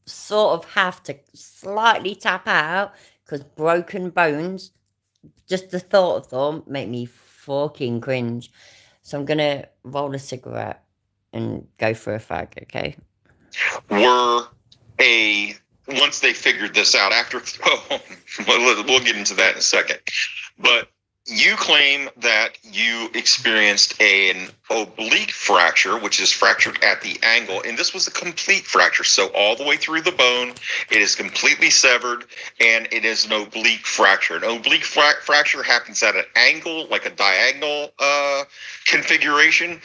sort of have to slightly tap out, because broken bones just the thought of them make me fucking cringe. So I'm gonna roll a cigarette and go for a fag, okay? Were once they figured this out after, we'll get into that in a second. But you claim that you experienced an oblique fracture, which is fractured at the angle, and this was a complete fracture. So all the way through the bone, it is completely severed, and it is an oblique fracture. An oblique fracture happens at an angle, like a diagonal configuration.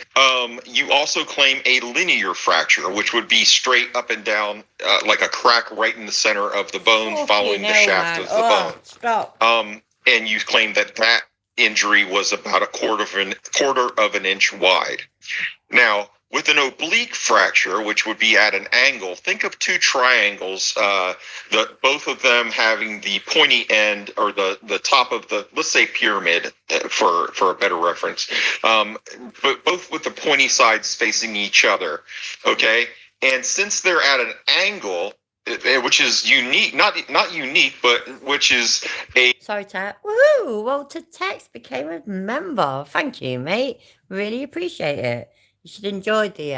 You also claim a linear fracture, which would be straight up and down, like a crack right in the center of the bone, following the shaft of the bone. Stop. And you claim that injury was about a quarter of an inch wide. Now, with an oblique fracture, which would be at an angle, think of two triangles, both of them having the pointy end, or the top of the, let's say, pyramid, for a better reference, but both with the pointy sides facing each other, okay? And since they're at an angle, which is unique, not unique, but which is a... Sorry, Tat. Woohoo! Walter Tex became a member. Thank you, mate. Really appreciate it. You should enjoy the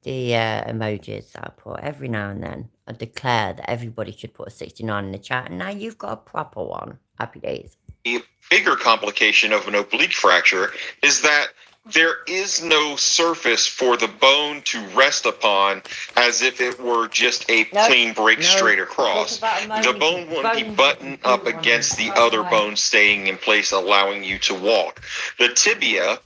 emojis that I put every now and then. I declare that everybody should put a 69 in the chat, and now you've got a proper one. Happy days. A bigger complication of an oblique fracture is that there is no surface for the bone to rest upon, as if it were just a clean break straight across. The bone wouldn't be buttoned up against the other bone, staying in place, allowing you to walk. The tibia,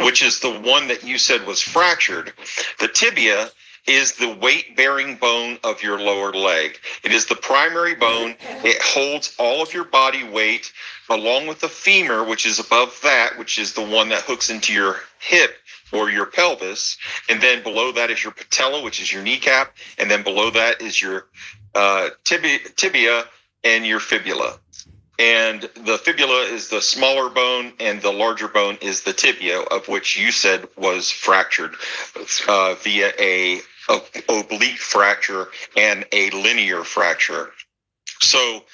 which is the one that you said was fractured, the tibia is the weight-bearing bone of your lower leg. It is the primary bone. It holds all of your body weight, along with the femur, which is above that, which is the one that hooks into your hip or your pelvis. And then below that is your patella, which is your kneecap. And then below that is your tibia and your fibula. And the fibula is the smaller bone, and the larger bone is the tibia, of which you said was fractured via a oblique fracture and a linear fracture. So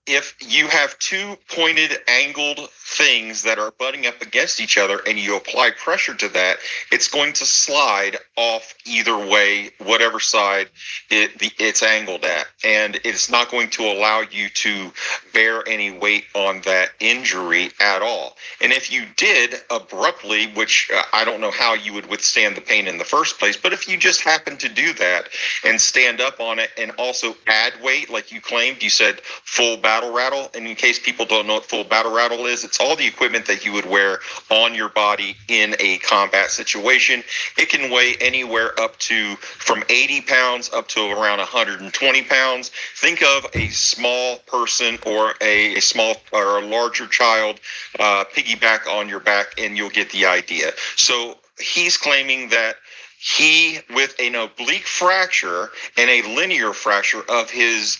if you have two pointed, angled things that are butting up against each other and you apply pressure to that, it's going to slide off either way, whatever side it's angled at. And it's not going to allow you to bear any weight on that injury at all. And if you did abruptly, which I don't know how you would withstand the pain in the first place, but if you just happen to do that and stand up on it and also add weight, like you claimed, you said full battle rattle. And in case people don't know what full battle rattle is, it's all the equipment that you would wear on your body in a combat situation. It can weigh anywhere up to from 80 pounds up to around 120 pounds. Think of a small person or a small or a larger child piggyback on your back, and you'll get the idea. So he's claiming that he, with an oblique fracture and a linear fracture of his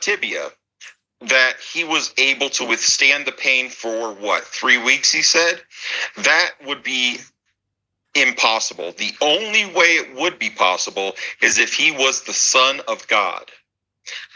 tibia, that he was able to withstand the pain for 3 weeks, he said? That would be impossible. The only way it would be possible is if he was the Son of God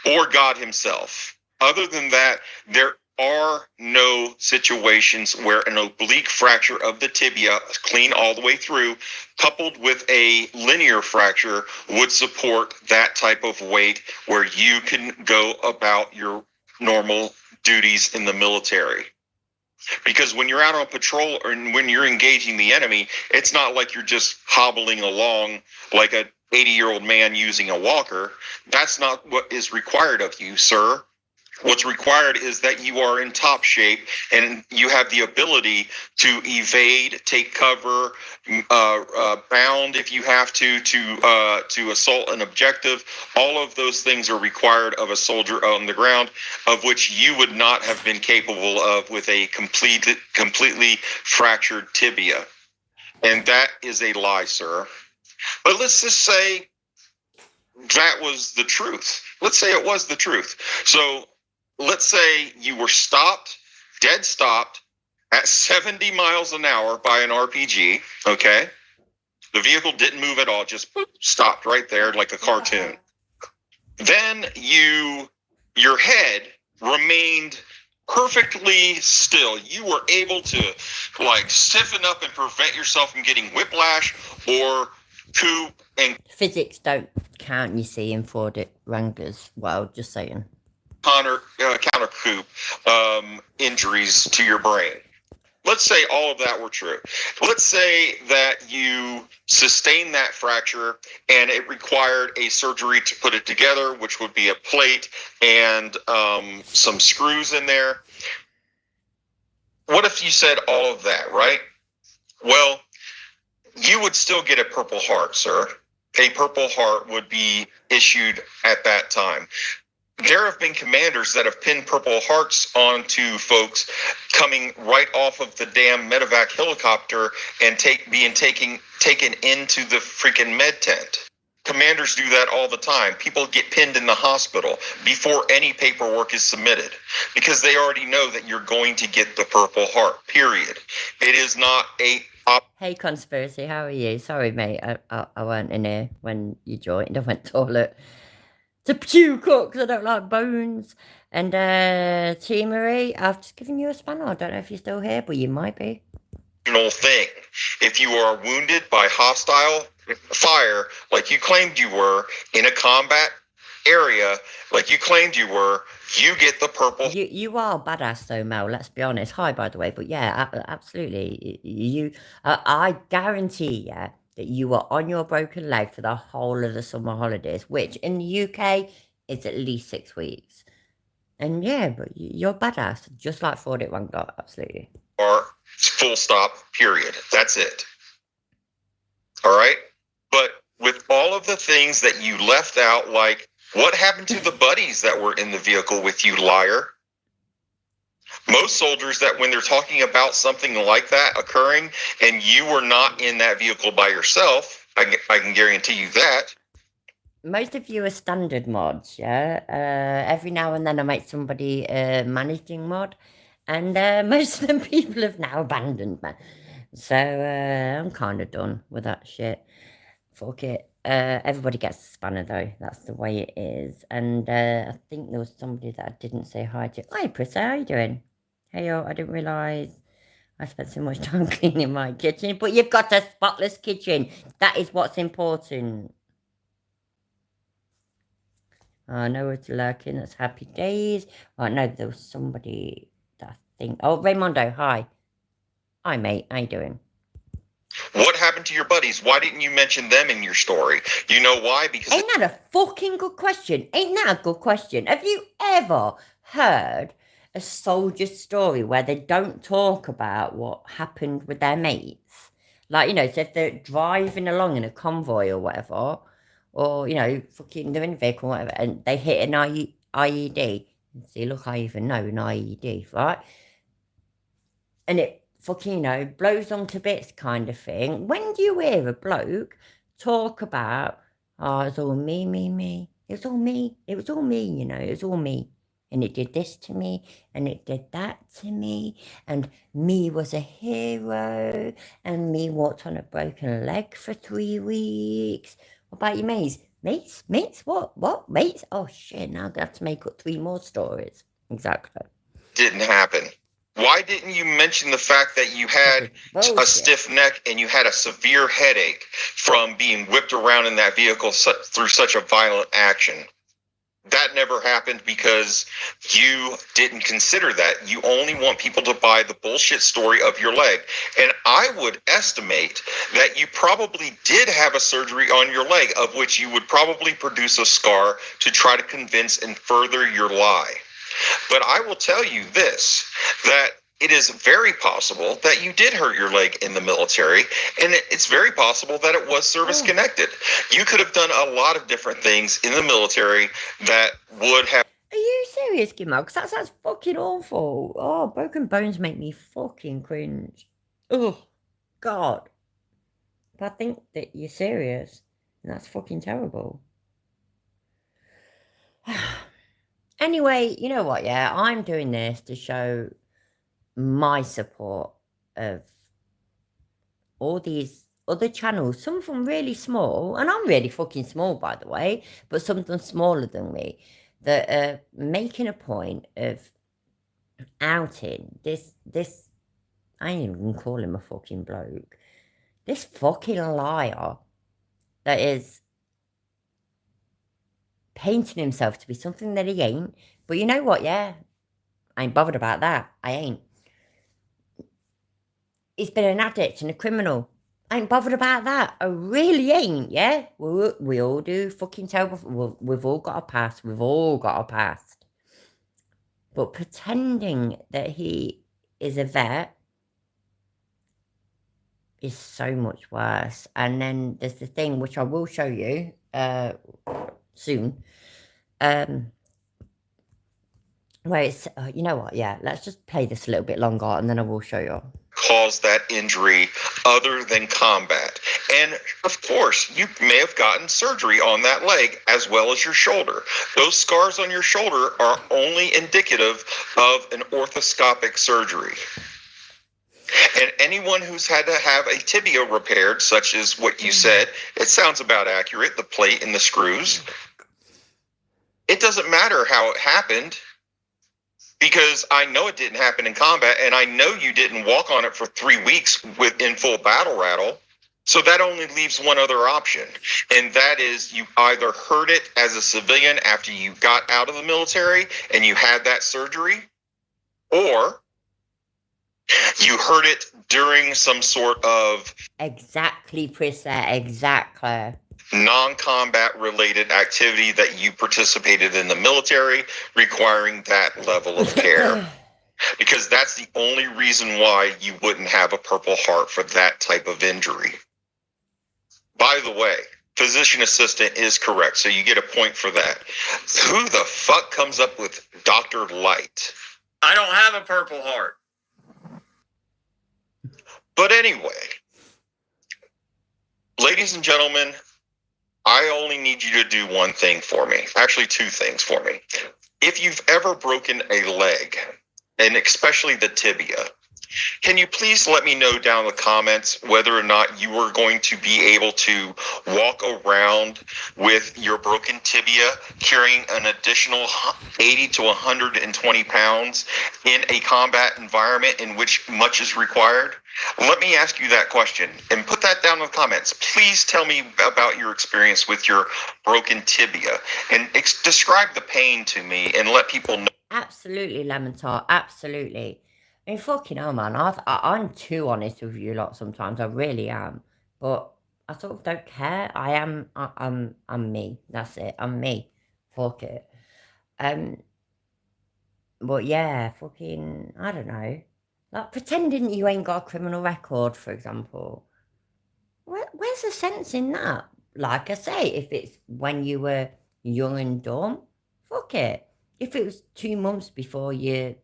or God himself. Other than that, there are no situations where an oblique fracture of the tibia, clean all the way through, coupled with a linear fracture, would support that type of weight where you can go about your normal duties in the military. Because when you're out on patrol or when you're engaging the enemy, it's not like you're just hobbling along like a 80-year-old man using a walker. That's not what is required of you, sir. What's required is that you are in top shape and you have the ability to evade, take cover, bound if you have to assault an objective. All of those things are required of a soldier on the ground, of which you would not have been capable of with a completely fractured tibia. And that is a lie, sir. But let's just say that was the truth. Let's say it was the truth. So let's say you were dead stopped at 70 miles an hour by an RPG, okay? The vehicle didn't move at all, just stopped right there like a cartoon. Then your head remained perfectly still. You were able to like stiffen up and prevent yourself from getting whiplash or coup and Physics don't count, you see, in Ford Wranglers. Well, just saying. counter coup injuries to your brain. Let's say all of that were true. Let's say that you sustained that fracture and it required a surgery to put it together, which would be a plate and some screws in there. What if you said all of that, right? Well, you would still get a Purple Heart, sir. A Purple Heart would be issued at that time. There have been commanders that have pinned Purple Hearts onto folks coming right off of the damn medevac helicopter and being taken into the freaking med tent. Commanders do that all the time. People get pinned in the hospital before any paperwork is submitted because they already know that you're going to get the Purple Heart, period. It is not a Hey, Conspiracy, how are you? Sorry, mate, I weren't in here when you joined. I went toilet to puke up because I don't like bones. And T. Marie, I've just given you a spanner. I don't know if you're still here, but you might be. thing. If you are wounded by hostile fire, like you claimed you were, in a combat area, like you claimed you were, you get the Purple. You are badass though, Mel. Let's be honest. Hi, by the way. But yeah, absolutely. I guarantee you that you were on your broken leg for the whole of the summer holidays, which in the UK is at least 6 weeks. And yeah, but you're badass, just like Ford it one got. Absolutely. Or full stop, period. That's it. All right? But with all of the things that you left out, like what happened to the buddies that were in the vehicle with you, liar? Most soldiers that when they're talking about something like that occurring and you were not in that vehicle by yourself, I can guarantee you that. Most of you are standard mods, yeah? Every now and then I make somebody managing mod, and most of them people have now abandoned me. So I'm kind of done with that shit. Fuck it. Everybody gets a spanner though. That's the way it is. And I think there was somebody that I didn't say hi to. Hi, Prissa, how you doing? Hey, yo, I didn't realise I spent so much time cleaning my kitchen. But you've got a spotless kitchen. That is what's important. I know it's lurking. That's happy days. Oh, no, there was somebody that I think... Oh, Raymondo, hi. Hi, mate. How you doing? What happened to your buddies? Why didn't you mention them in your story? You know why? Because Ain't that a fucking good question? Ain't that a good question? Have you ever heard a soldier's story where they don't talk about what happened with their mates? Like, you know, so if they're driving along in a convoy or whatever, or, you know, fucking they're in a vehicle or whatever, and they hit an IED. See, look, I even know an IED, right? And it fucking, you know, blows them to bits kind of thing. When do you hear a bloke talk about, oh, it's all me. It's all me. It was all me, you know, it was all me. And it did this to me, and it did that to me, and me was a hero, and me walked on a broken leg for 3 weeks. What about your mates? Mates? What? Mates? Oh shit, now I'm gonna have to make up 3 more stories. Exactly. didn't happen. Why didn't you mention the fact that you had a stiff neck and you had a severe headache from being whipped around in that vehicle through such a violent action? That never happened because you didn't consider that. You only want people to buy the bullshit story of your leg. And I would estimate that you probably did have a surgery on your leg, of which you would probably produce a scar to try to convince and further your lie. But I will tell you this, that it is very possible that you did hurt your leg in the military, and it's very possible that it was service-connected. You could have done a lot of different things in the military that would have... Are you serious, Gimmo? Because that sounds fucking awful. Oh, broken bones make me fucking cringe. Oh, God. But I think that you're serious, and that's fucking terrible. Anyway, you know what, yeah? I'm doing this to show my support of all these other channels, some of them really small, and I'm really fucking small, by the way, but some of them smaller than me, that are making a point of outing this. I ain't even gonna call him a fucking bloke. This fucking liar that is painting himself to be something that he ain't. But you know what? Yeah, I ain't bothered about that. I ain't. He's been an addict and a criminal. I ain't bothered about that. I really ain't, yeah? We all do fucking terrible. We've all got a past. We've all got a past. But pretending that he is a vet is so much worse. And then there's the thing, which I will show you soon, where it's, you know what, yeah, let's just play this a little bit longer and then I will show you. Caused that injury other than combat. And of course, you may have gotten surgery on that leg as well as your shoulder. Those scars on your shoulder are only indicative of an orthoscopic surgery. And anyone who's had to have a tibia repaired, such as what you said, it sounds about accurate, the plate and the screws. It doesn't matter how it happened, because I know it didn't happen in combat, and I know you didn't walk on it for 3 weeks in full battle rattle. So that only leaves one other option, and that is you either heard it as a civilian after you got out of the military and you had that surgery, or you heard it during some sort of Exactly, Prissa, exactly. non-combat related activity that you participated in the military requiring that level of care. Because that's the only reason why you wouldn't have a Purple Heart for that type of injury. By the way, physician assistant is correct, so you get a point for that. Who the fuck comes up with Dr. Light? I don't have a Purple Heart. But anyway, ladies and gentlemen, I only need you to do one thing for me. Actually, two things for me. If you've ever broken a leg, and especially the tibia, can you please let me know down in the comments whether or not you are going to be able to walk around with your broken tibia carrying an additional 80 to 120 pounds in a combat environment in which much is required? Let me ask you that question and put that down in the comments. Please tell me about your experience with your broken tibia and describe the pain to me and let people know. Absolutely, Lemon Tart, absolutely. I mean, fucking hell, man. I'm too honest with you lot sometimes. I really am. But I sort of don't care. I'm me. That's it. I'm me. Fuck it. But yeah, fucking, I don't know. Like, pretending you ain't got a criminal record, for example. Where's the sense in that? Like I say, if it's when you were young and dumb, fuck it. If it was 2 months before you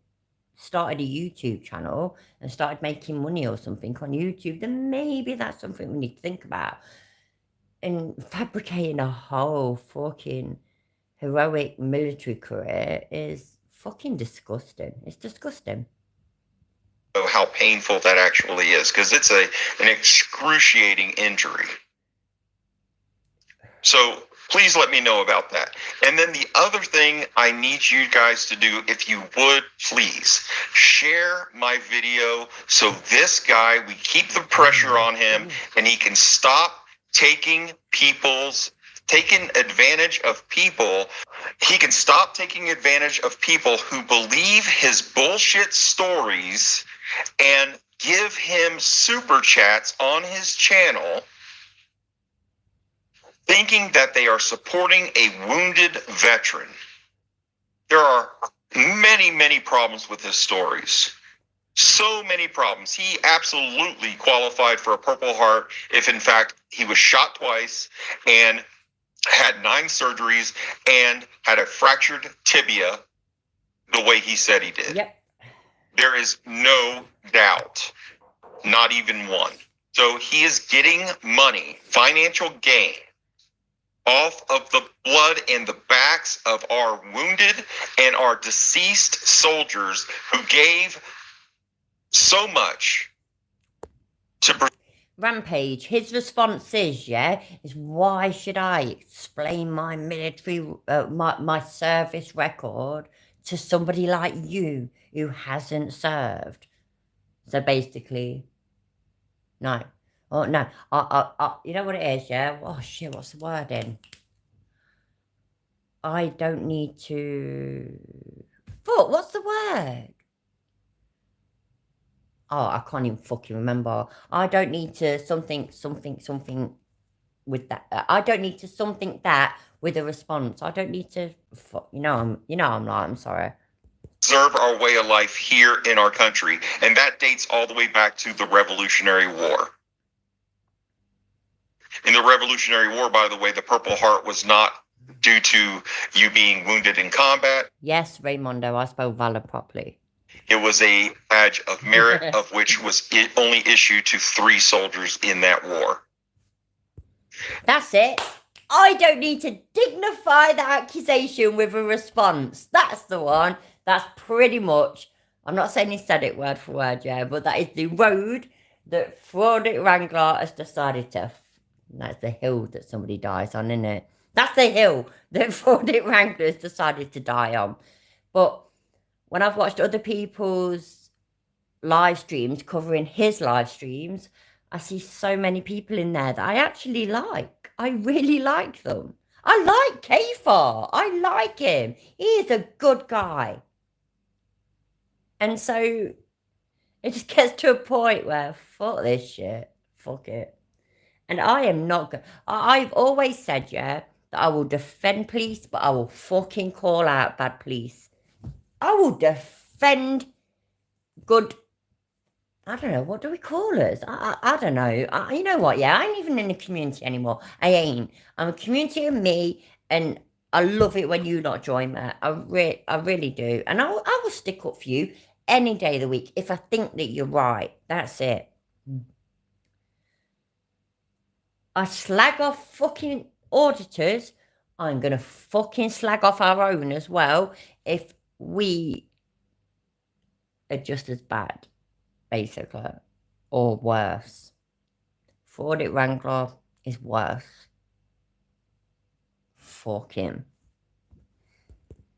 started a YouTube channel and started making money or something on YouTube, then maybe that's something we need to think about. And fabricating a whole fucking heroic military career is fucking disgusting. It's disgusting. How painful that actually is, because it's an excruciating injury. So please let me know about that. And then the other thing I need you guys to do, if you would, please share my video so this guy, we keep the pressure on him and he can stop taking advantage of people. He can stop taking advantage of people who believe his bullshit stories and give him super chats on his channel, thinking that they are supporting a wounded veteran. There are many, many problems with his stories. So many problems. He absolutely qualified for a Purple Heart if, in fact, he was shot twice and had 9 surgeries and had a fractured tibia the way he said he did. Yep. There is no doubt, not even one. So he is getting money, financial gain, off of the blood and the backs of our wounded and our deceased soldiers who gave so much to Rampage, his response is, why should I explain my military, my service record to somebody like you who hasn't served. So basically, no. Oh, no. You know what it is, yeah? Oh, shit, what's the word in? I don't need to... Fuck, what's the word? Oh, I can't even fucking remember. I don't need to something with that. I don't need to something that with a response. I don't need to... Fuck, I'm sorry. Preserve our way of life here in our country. And that dates all the way back to the Revolutionary War. In the Revolutionary War, by the way, the Purple Heart was not due to you being wounded in combat. Yes, Raymondo, I spelled valor properly. It was a badge of merit, of which was only issued to 3 soldiers in that war. That's it. I don't need to dignify the accusation with a response. That's the one. That's pretty much, I'm not saying he said it word for word, yeah, but that is the road that Fraudic Wrangler has decided to... That's the hill that somebody dies on, isn't it? That's the hill that Fraudic Wrangler has decided to die on. But when I've watched other people's live streams covering his live streams, I see so many people in there that I actually like. I really like them. I like Kaiser. I like him. He is a good guy. And so it just gets to a point where, fuck this shit. Fuck it. And I am not going... I've always said, yeah, that I will defend police, but I will fucking call out bad police. I will defend good... I don't know, what do we call us? I don't know. You know what, yeah, I ain't even in the community anymore. I ain't. I'm a community of me, and I love it when you not join me. I really do. And I will stick up for you any day of the week if I think that you're right. That's it. I slag off fucking auditors. I'm going to fucking slag off our own as well if we are just as bad, basically, or worse. Fraudic Wrangler is worse. Fuck him.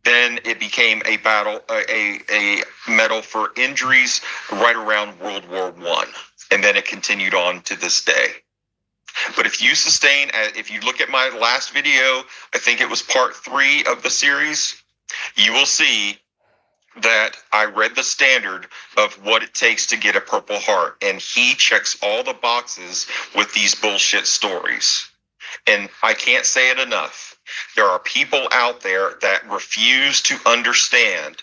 Then it became a battle, a medal for injuries right around World War I. And then it continued on to this day. But if you sustain, if you look at my last video, I think it was part 3 of the series, you will see that I read the standard of what it takes to get a Purple Heart. And he checks all the boxes with these bullshit stories. And I can't say it enough. There are people out there that refuse to understand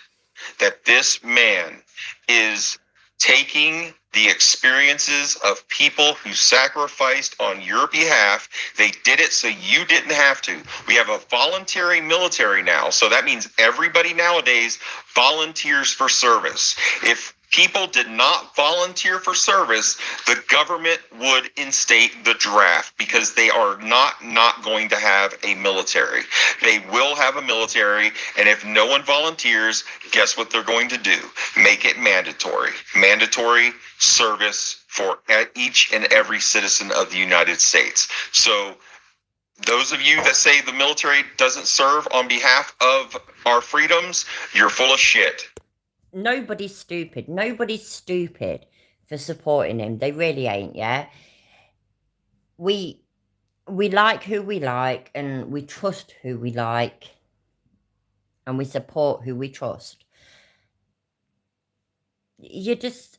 that this man is taking the experiences of people who sacrificed on your behalf. They did it so you didn't have to. We have a voluntary military now, so that means everybody nowadays volunteers for service. If people did not volunteer for service, the government would instate the draft, because they are not going to have a military. They will have a military, and if no one volunteers, guess what they're going to do? Make it mandatory. Mandatory service for each and every citizen of the United States. So those of you that say the military doesn't serve on behalf of our freedoms, you're full of shit. Nobody's stupid. Nobody's stupid for supporting him. They really ain't, yeah? We like who we like, and we trust who we like, and we support who we trust. You just...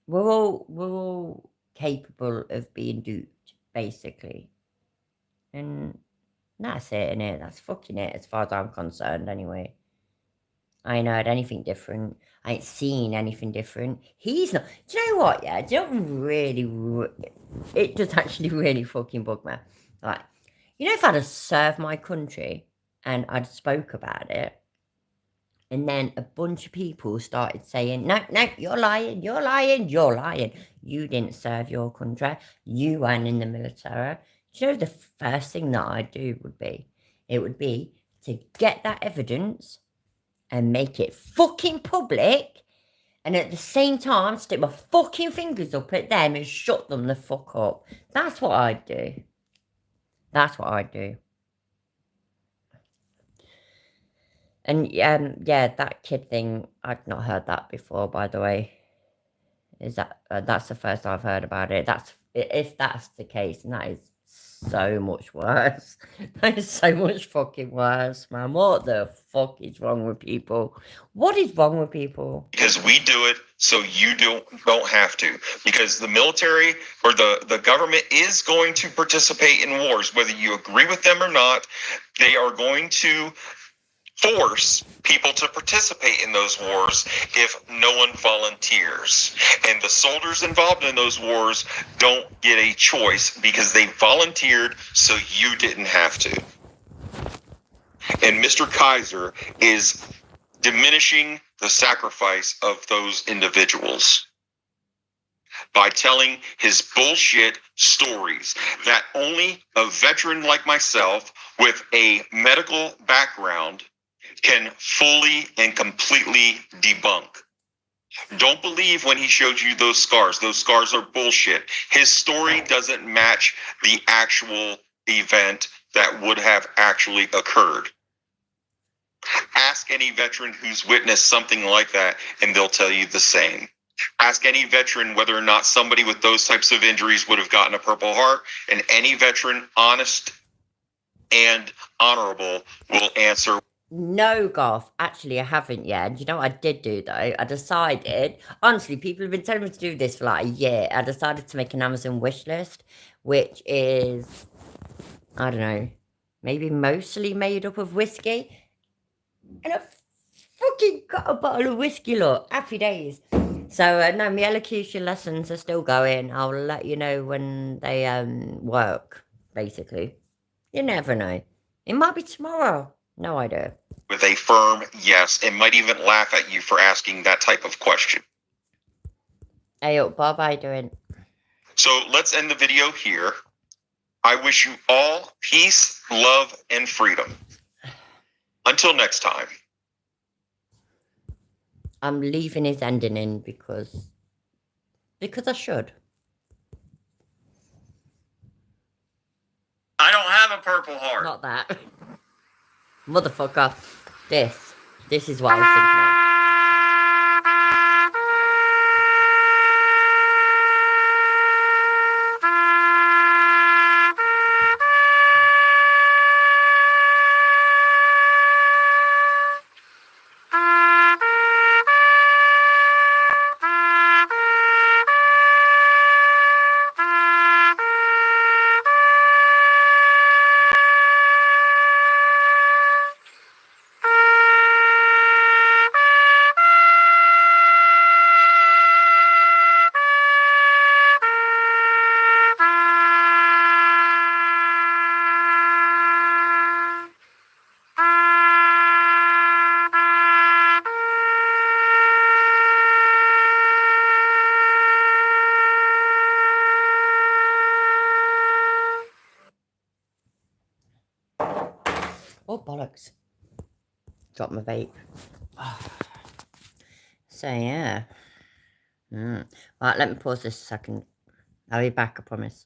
We're all capable of being duped, basically. And that's it, innit? That's fucking it, as far as I'm concerned, anyway. I ain't heard anything different. I ain't seen anything different. He's not... Do you know what, yeah? Do you know what really... It does actually really fucking bug me. Like, you know, if I'd have served my country and I'd spoke about it, and then a bunch of people started saying, no, you're lying, you're lying, you're lying. You didn't serve your country. You weren't in the military. Do you know the first thing that I'd do would be? It would be to get that evidence and make it fucking public, and at the same time stick my fucking fingers up at them and shut them the fuck up. That's what I'd do. That's what I'd do. And yeah, that kid thing, I've not heard that before, by the way. Is that that's the first I've heard about it. That's if that's the case, and that is so much worse. That is so much fucking worse, man. What the fuck is wrong with people? What is wrong with people? Because we do it so you don't have to. Because the military or the government is going to participate in wars, whether you agree with them or not. They are going to force people to participate in those wars if no one volunteers. And the soldiers involved in those wars don't get a choice because they volunteered so you didn't have to. And Mr. Kaiser is diminishing the sacrifice of those individuals by telling his bullshit stories that only a veteran like myself with a medical background can fully and completely debunk. Don't believe when he showed you those scars. Those scars are bullshit. His story doesn't match the actual event that would have actually occurred. Ask any veteran who's witnessed something like that, and they'll tell you the same. Ask any veteran whether or not somebody with those types of injuries would have gotten a Purple Heart, and any veteran, honest and honorable, will answer. No, Goth. Actually, I haven't yet. And you know what I did do, though? I decided, honestly, people have been telling me to do this for like a year. I decided to make an Amazon wish list, which is, I don't know, maybe mostly made up of whiskey. And I fucking got a bottle of whiskey, look. Happy days. So, no, my elocution lessons are still going. I'll let you know when they work, basically. You never know. It might be tomorrow. No idea. With a firm yes, and might even laugh at you for asking that type of question. Hey, up, Bob, how you doing? So let's end the video here. I wish you all peace, love, and freedom. Until next time. I'm leaving his ending in because I should. I don't have a Purple Heart. Not that. Motherfucker. This is what I was thinking of. Oh, bollocks. Drop my vape. So, yeah. Right, let me pause this a second. I'll be back, I promise.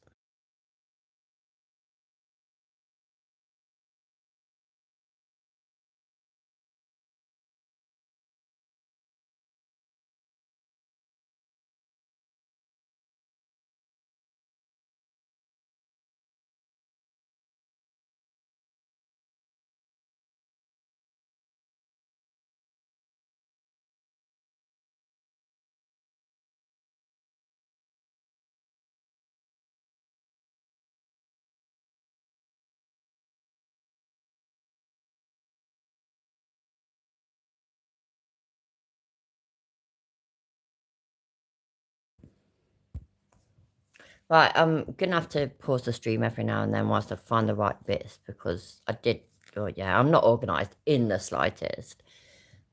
Right, I'm going to have to pause the stream every now and then whilst I find the right bits because I did, oh yeah, I'm not organised in the slightest.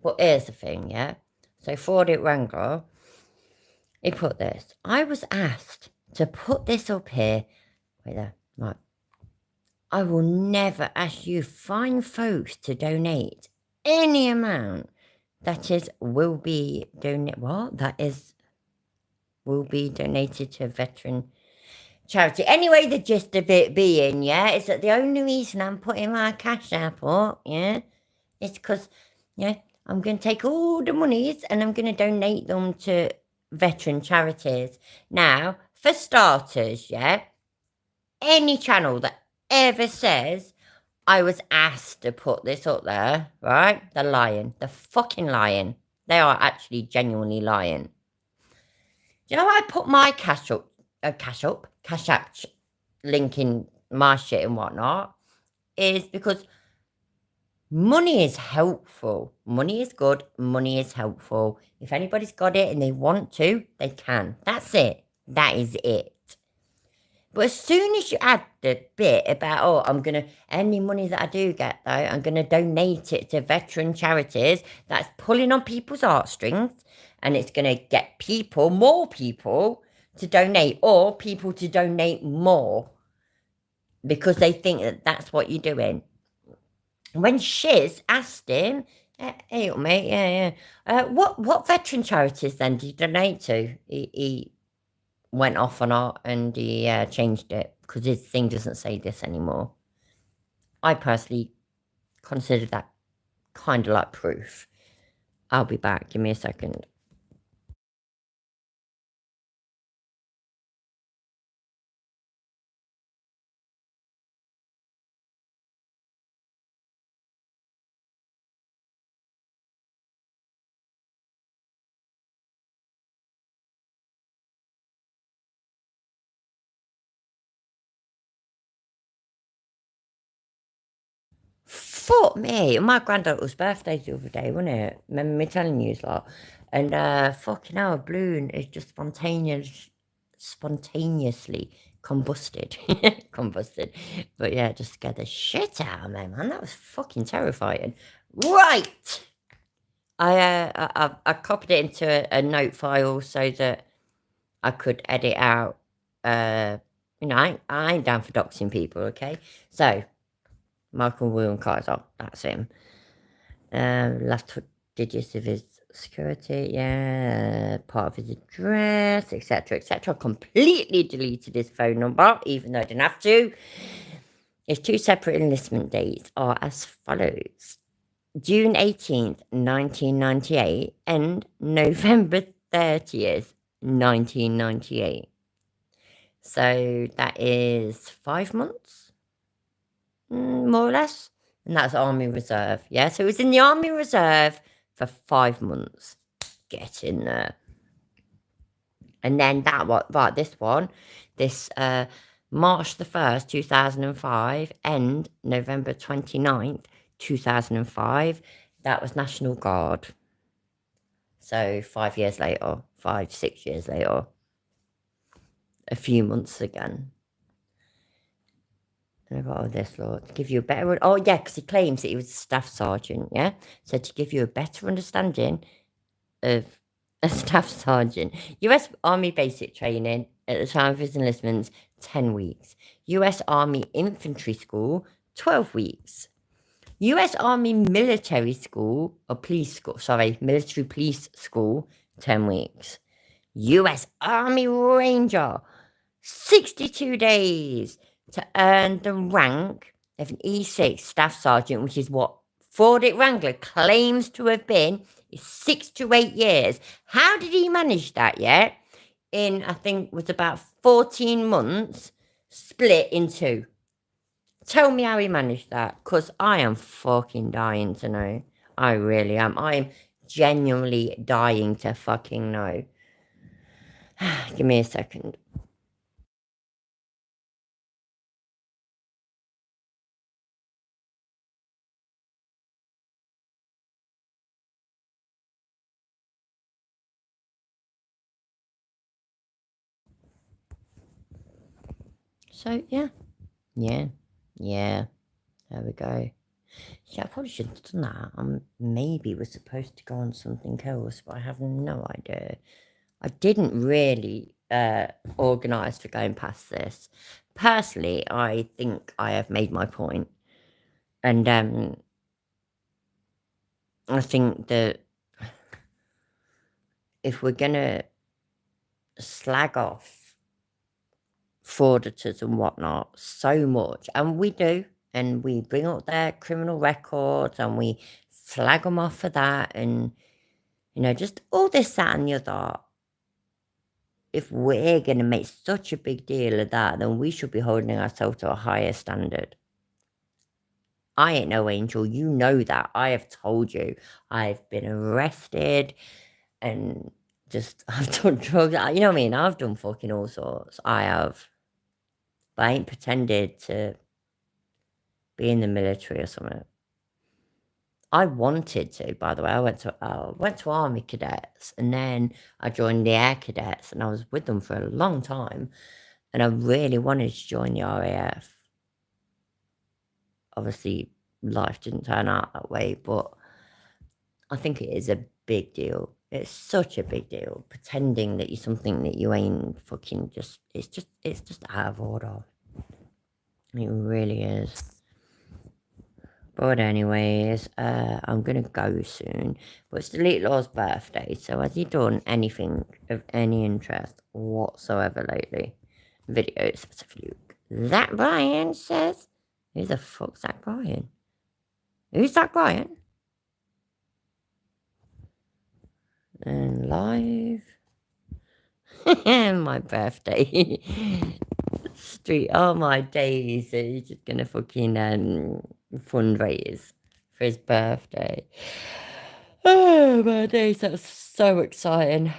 But here's the thing, yeah? So Fraudit Wrangler, he put this. I was asked to put this up here. Wait there, right. I will never ask you fine folks to donate any amount will be donated to a veteran charity. Anyway, the gist of it being, yeah, is that the only reason I'm putting my cash app up, yeah, it's because Yeah, I'm going to take all the monies and I'm going to donate them to veteran charities. Now, for starters, yeah, any channel that ever says I was asked to put this up there, right? They're lying. They're fucking lying. They are actually genuinely lying. You know, I put my cash app link in my shit and whatnot, is because money is helpful. Money is good. Money is helpful. If anybody's got it and they want to, they can. That's it. That is it. But as soon as you add the bit about, oh, I'm going to, any money that I do get, though, I'm going to donate it to veteran charities, that's pulling on people's heartstrings and it's going to get people, more people, to donate or people to donate more because they think that that's what you're doing. When Shiz asked him, hey, mate, yeah. What veteran charities then do you donate to? He went off on it and he changed it because his thing doesn't say this anymore. I personally consider that kind of like proof. I'll be back. Give me a second. Fuck me. My granddaughter's birthday the other day, wasn't it? Remember me telling you lot? And fucking hell, a balloon is just spontaneously combusted. Combusted. But yeah, just scared the shit out of me, man. That was fucking terrifying. Right. I copied it into a note file so that I could edit out. You know, I ain't down for doxing people, okay? So, Michael William Kaiser, that's him. Last digits of his security, yeah, part of his address, etc. Completely deleted his phone number, even though I didn't have to. His two separate enlistment dates are as follows: June 18th, 1998, and November 30th, 1998. So that is 5 months, more or less. And that's Army Reserve. Yeah, so it was in the Army Reserve for 5 months. Get in there. And then this March the 1st, 2005, and November 29th, 2005, that was National Guard. So 5 years later, 6 years later, a few months again. And I got all this, Lord, to give you a better... Oh, yeah, because he claims that he was a staff sergeant, yeah? So to give you a better understanding of a staff sergeant. US Army basic training at the time of his enlistment, 10 weeks. US Army Infantry School, 12 weeks. US Army Military School, or Police School, Military Police School, 10 weeks. US Army Ranger, 62 days to earn the rank of an E6 Staff Sergeant, which is what Fordic Wrangler claims to have been, is 6 to 8 years. How did he manage that yet? In, I think, was about 14 months, split in two. Tell me how he managed that, because I am fucking dying to know. I really am. I am genuinely dying to fucking know. Give me a second. So, yeah. There we go. Yeah, I probably should have done that. Maybe was supposed to go on something else, but I have no idea. I didn't really organise for going past this. Personally, I think I have made my point. And I think that if we're going to slag off frauditors and whatnot so much, and we do, and we bring up their criminal records and we flag them off for that, and just all this, that, and the other. If we're going to make such a big deal of that, then we should be holding ourselves to a higher standard. I ain't no angel. You know that. I have told you. I've been arrested and I've done drugs. You know what I mean? I've done fucking all sorts. I have. But I ain't pretended to be in the military or something. I wanted to, by the way. I went to Army Cadets, and then I joined the Air Cadets, and I was with them for a long time. And I really wanted to join the RAF. Obviously, life didn't turn out that way, but I think it is a big deal. It's such a big deal. Pretending that you're something that you ain't fucking it's just out of order. It really is. But anyways, I'm going to go soon. But it's Delete Law's birthday, so has he done anything of any interest whatsoever lately? Videos, let's have a look. Zach Bryan says, who the fuck's Zach Bryan? Who's Zach Bryan? And live. My birthday. Street, oh my days. He's just going to fucking fundraise for his birthday. Oh my days, that's so exciting.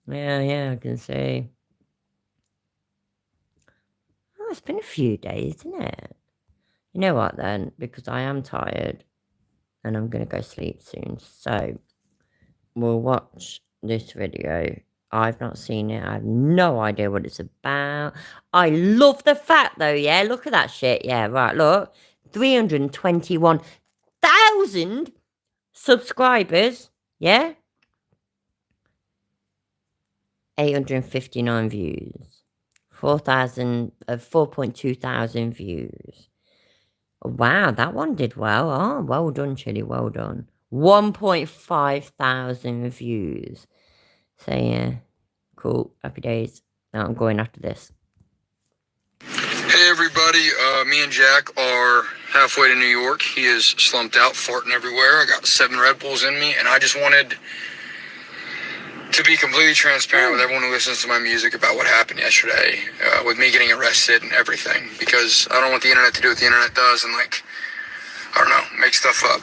Yeah, I can see. Oh, it's been a few days, isn't it? You know what then? Because I am tired and I'm going to go sleep soon. So we'll watch this video. I've not seen it. I have no idea what it's about. I love the fact though, yeah? Look at that shit. Yeah, right, look. 321,000 subscribers, yeah? 859 views. 4.2 thousand views. Wow, that one did well. Oh, well done, Chili, well done. 1.5 thousand views. So yeah, cool, happy days. Now I'm going after this. Hey everybody, me and Jack are halfway to New York. He is slumped out, farting everywhere. I got 7 Red Bulls in me, and I just wanted to be completely transparent with everyone who listens to my music about what happened yesterday, with me getting arrested and everything, because I don't want the internet to do what the internet does and I don't know, make stuff up.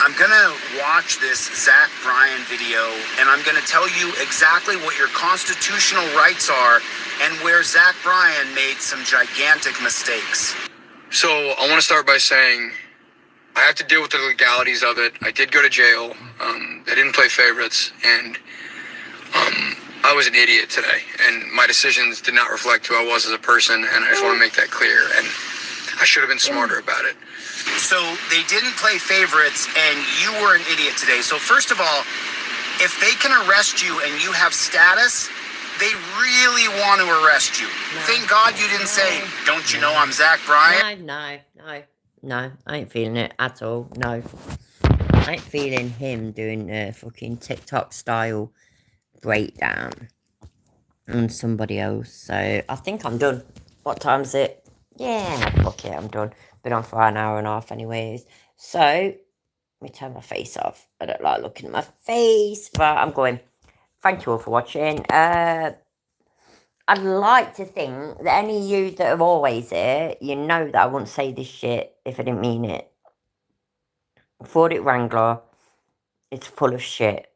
I'm gonna watch this Zach Bryan video, and I'm gonna tell you exactly what your constitutional rights are and where Zach Bryan made some gigantic mistakes. So I want to start by saying I have to deal with the legalities of it. I did go to jail. I didn't play favorites, and I was an idiot today, and my decisions did not reflect who I was as a person, and I just want to make that clear, and I should have been smarter about it. So they didn't play favorites, and you were an idiot today. So first of all, if they can arrest you and you have status, they really want to arrest you. No. Thank God you didn't say, don't you know I'm Zach Bryan? No, I ain't feeling it at all. No, I ain't feeling him doing a fucking TikTok style breakdown on somebody else. So I think I'm done. What time's it? Yeah, fuck it, I'm done. Been on for an hour and a half anyways. So let me turn my face off. I don't like looking at my face, but I'm going. Thank you all for watching. I'd like to think that any of you that are always here, you know that I wouldn't say this shit if I didn't mean it. Ford Wrangler is full of shit,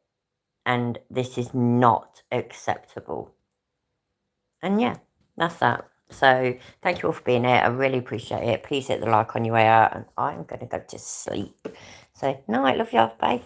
and this is not acceptable. And yeah, that's that. So thank you all for being here. I really appreciate it. Please hit the like on your way out, and I'm going to go to sleep. So night, love y'all. Bye.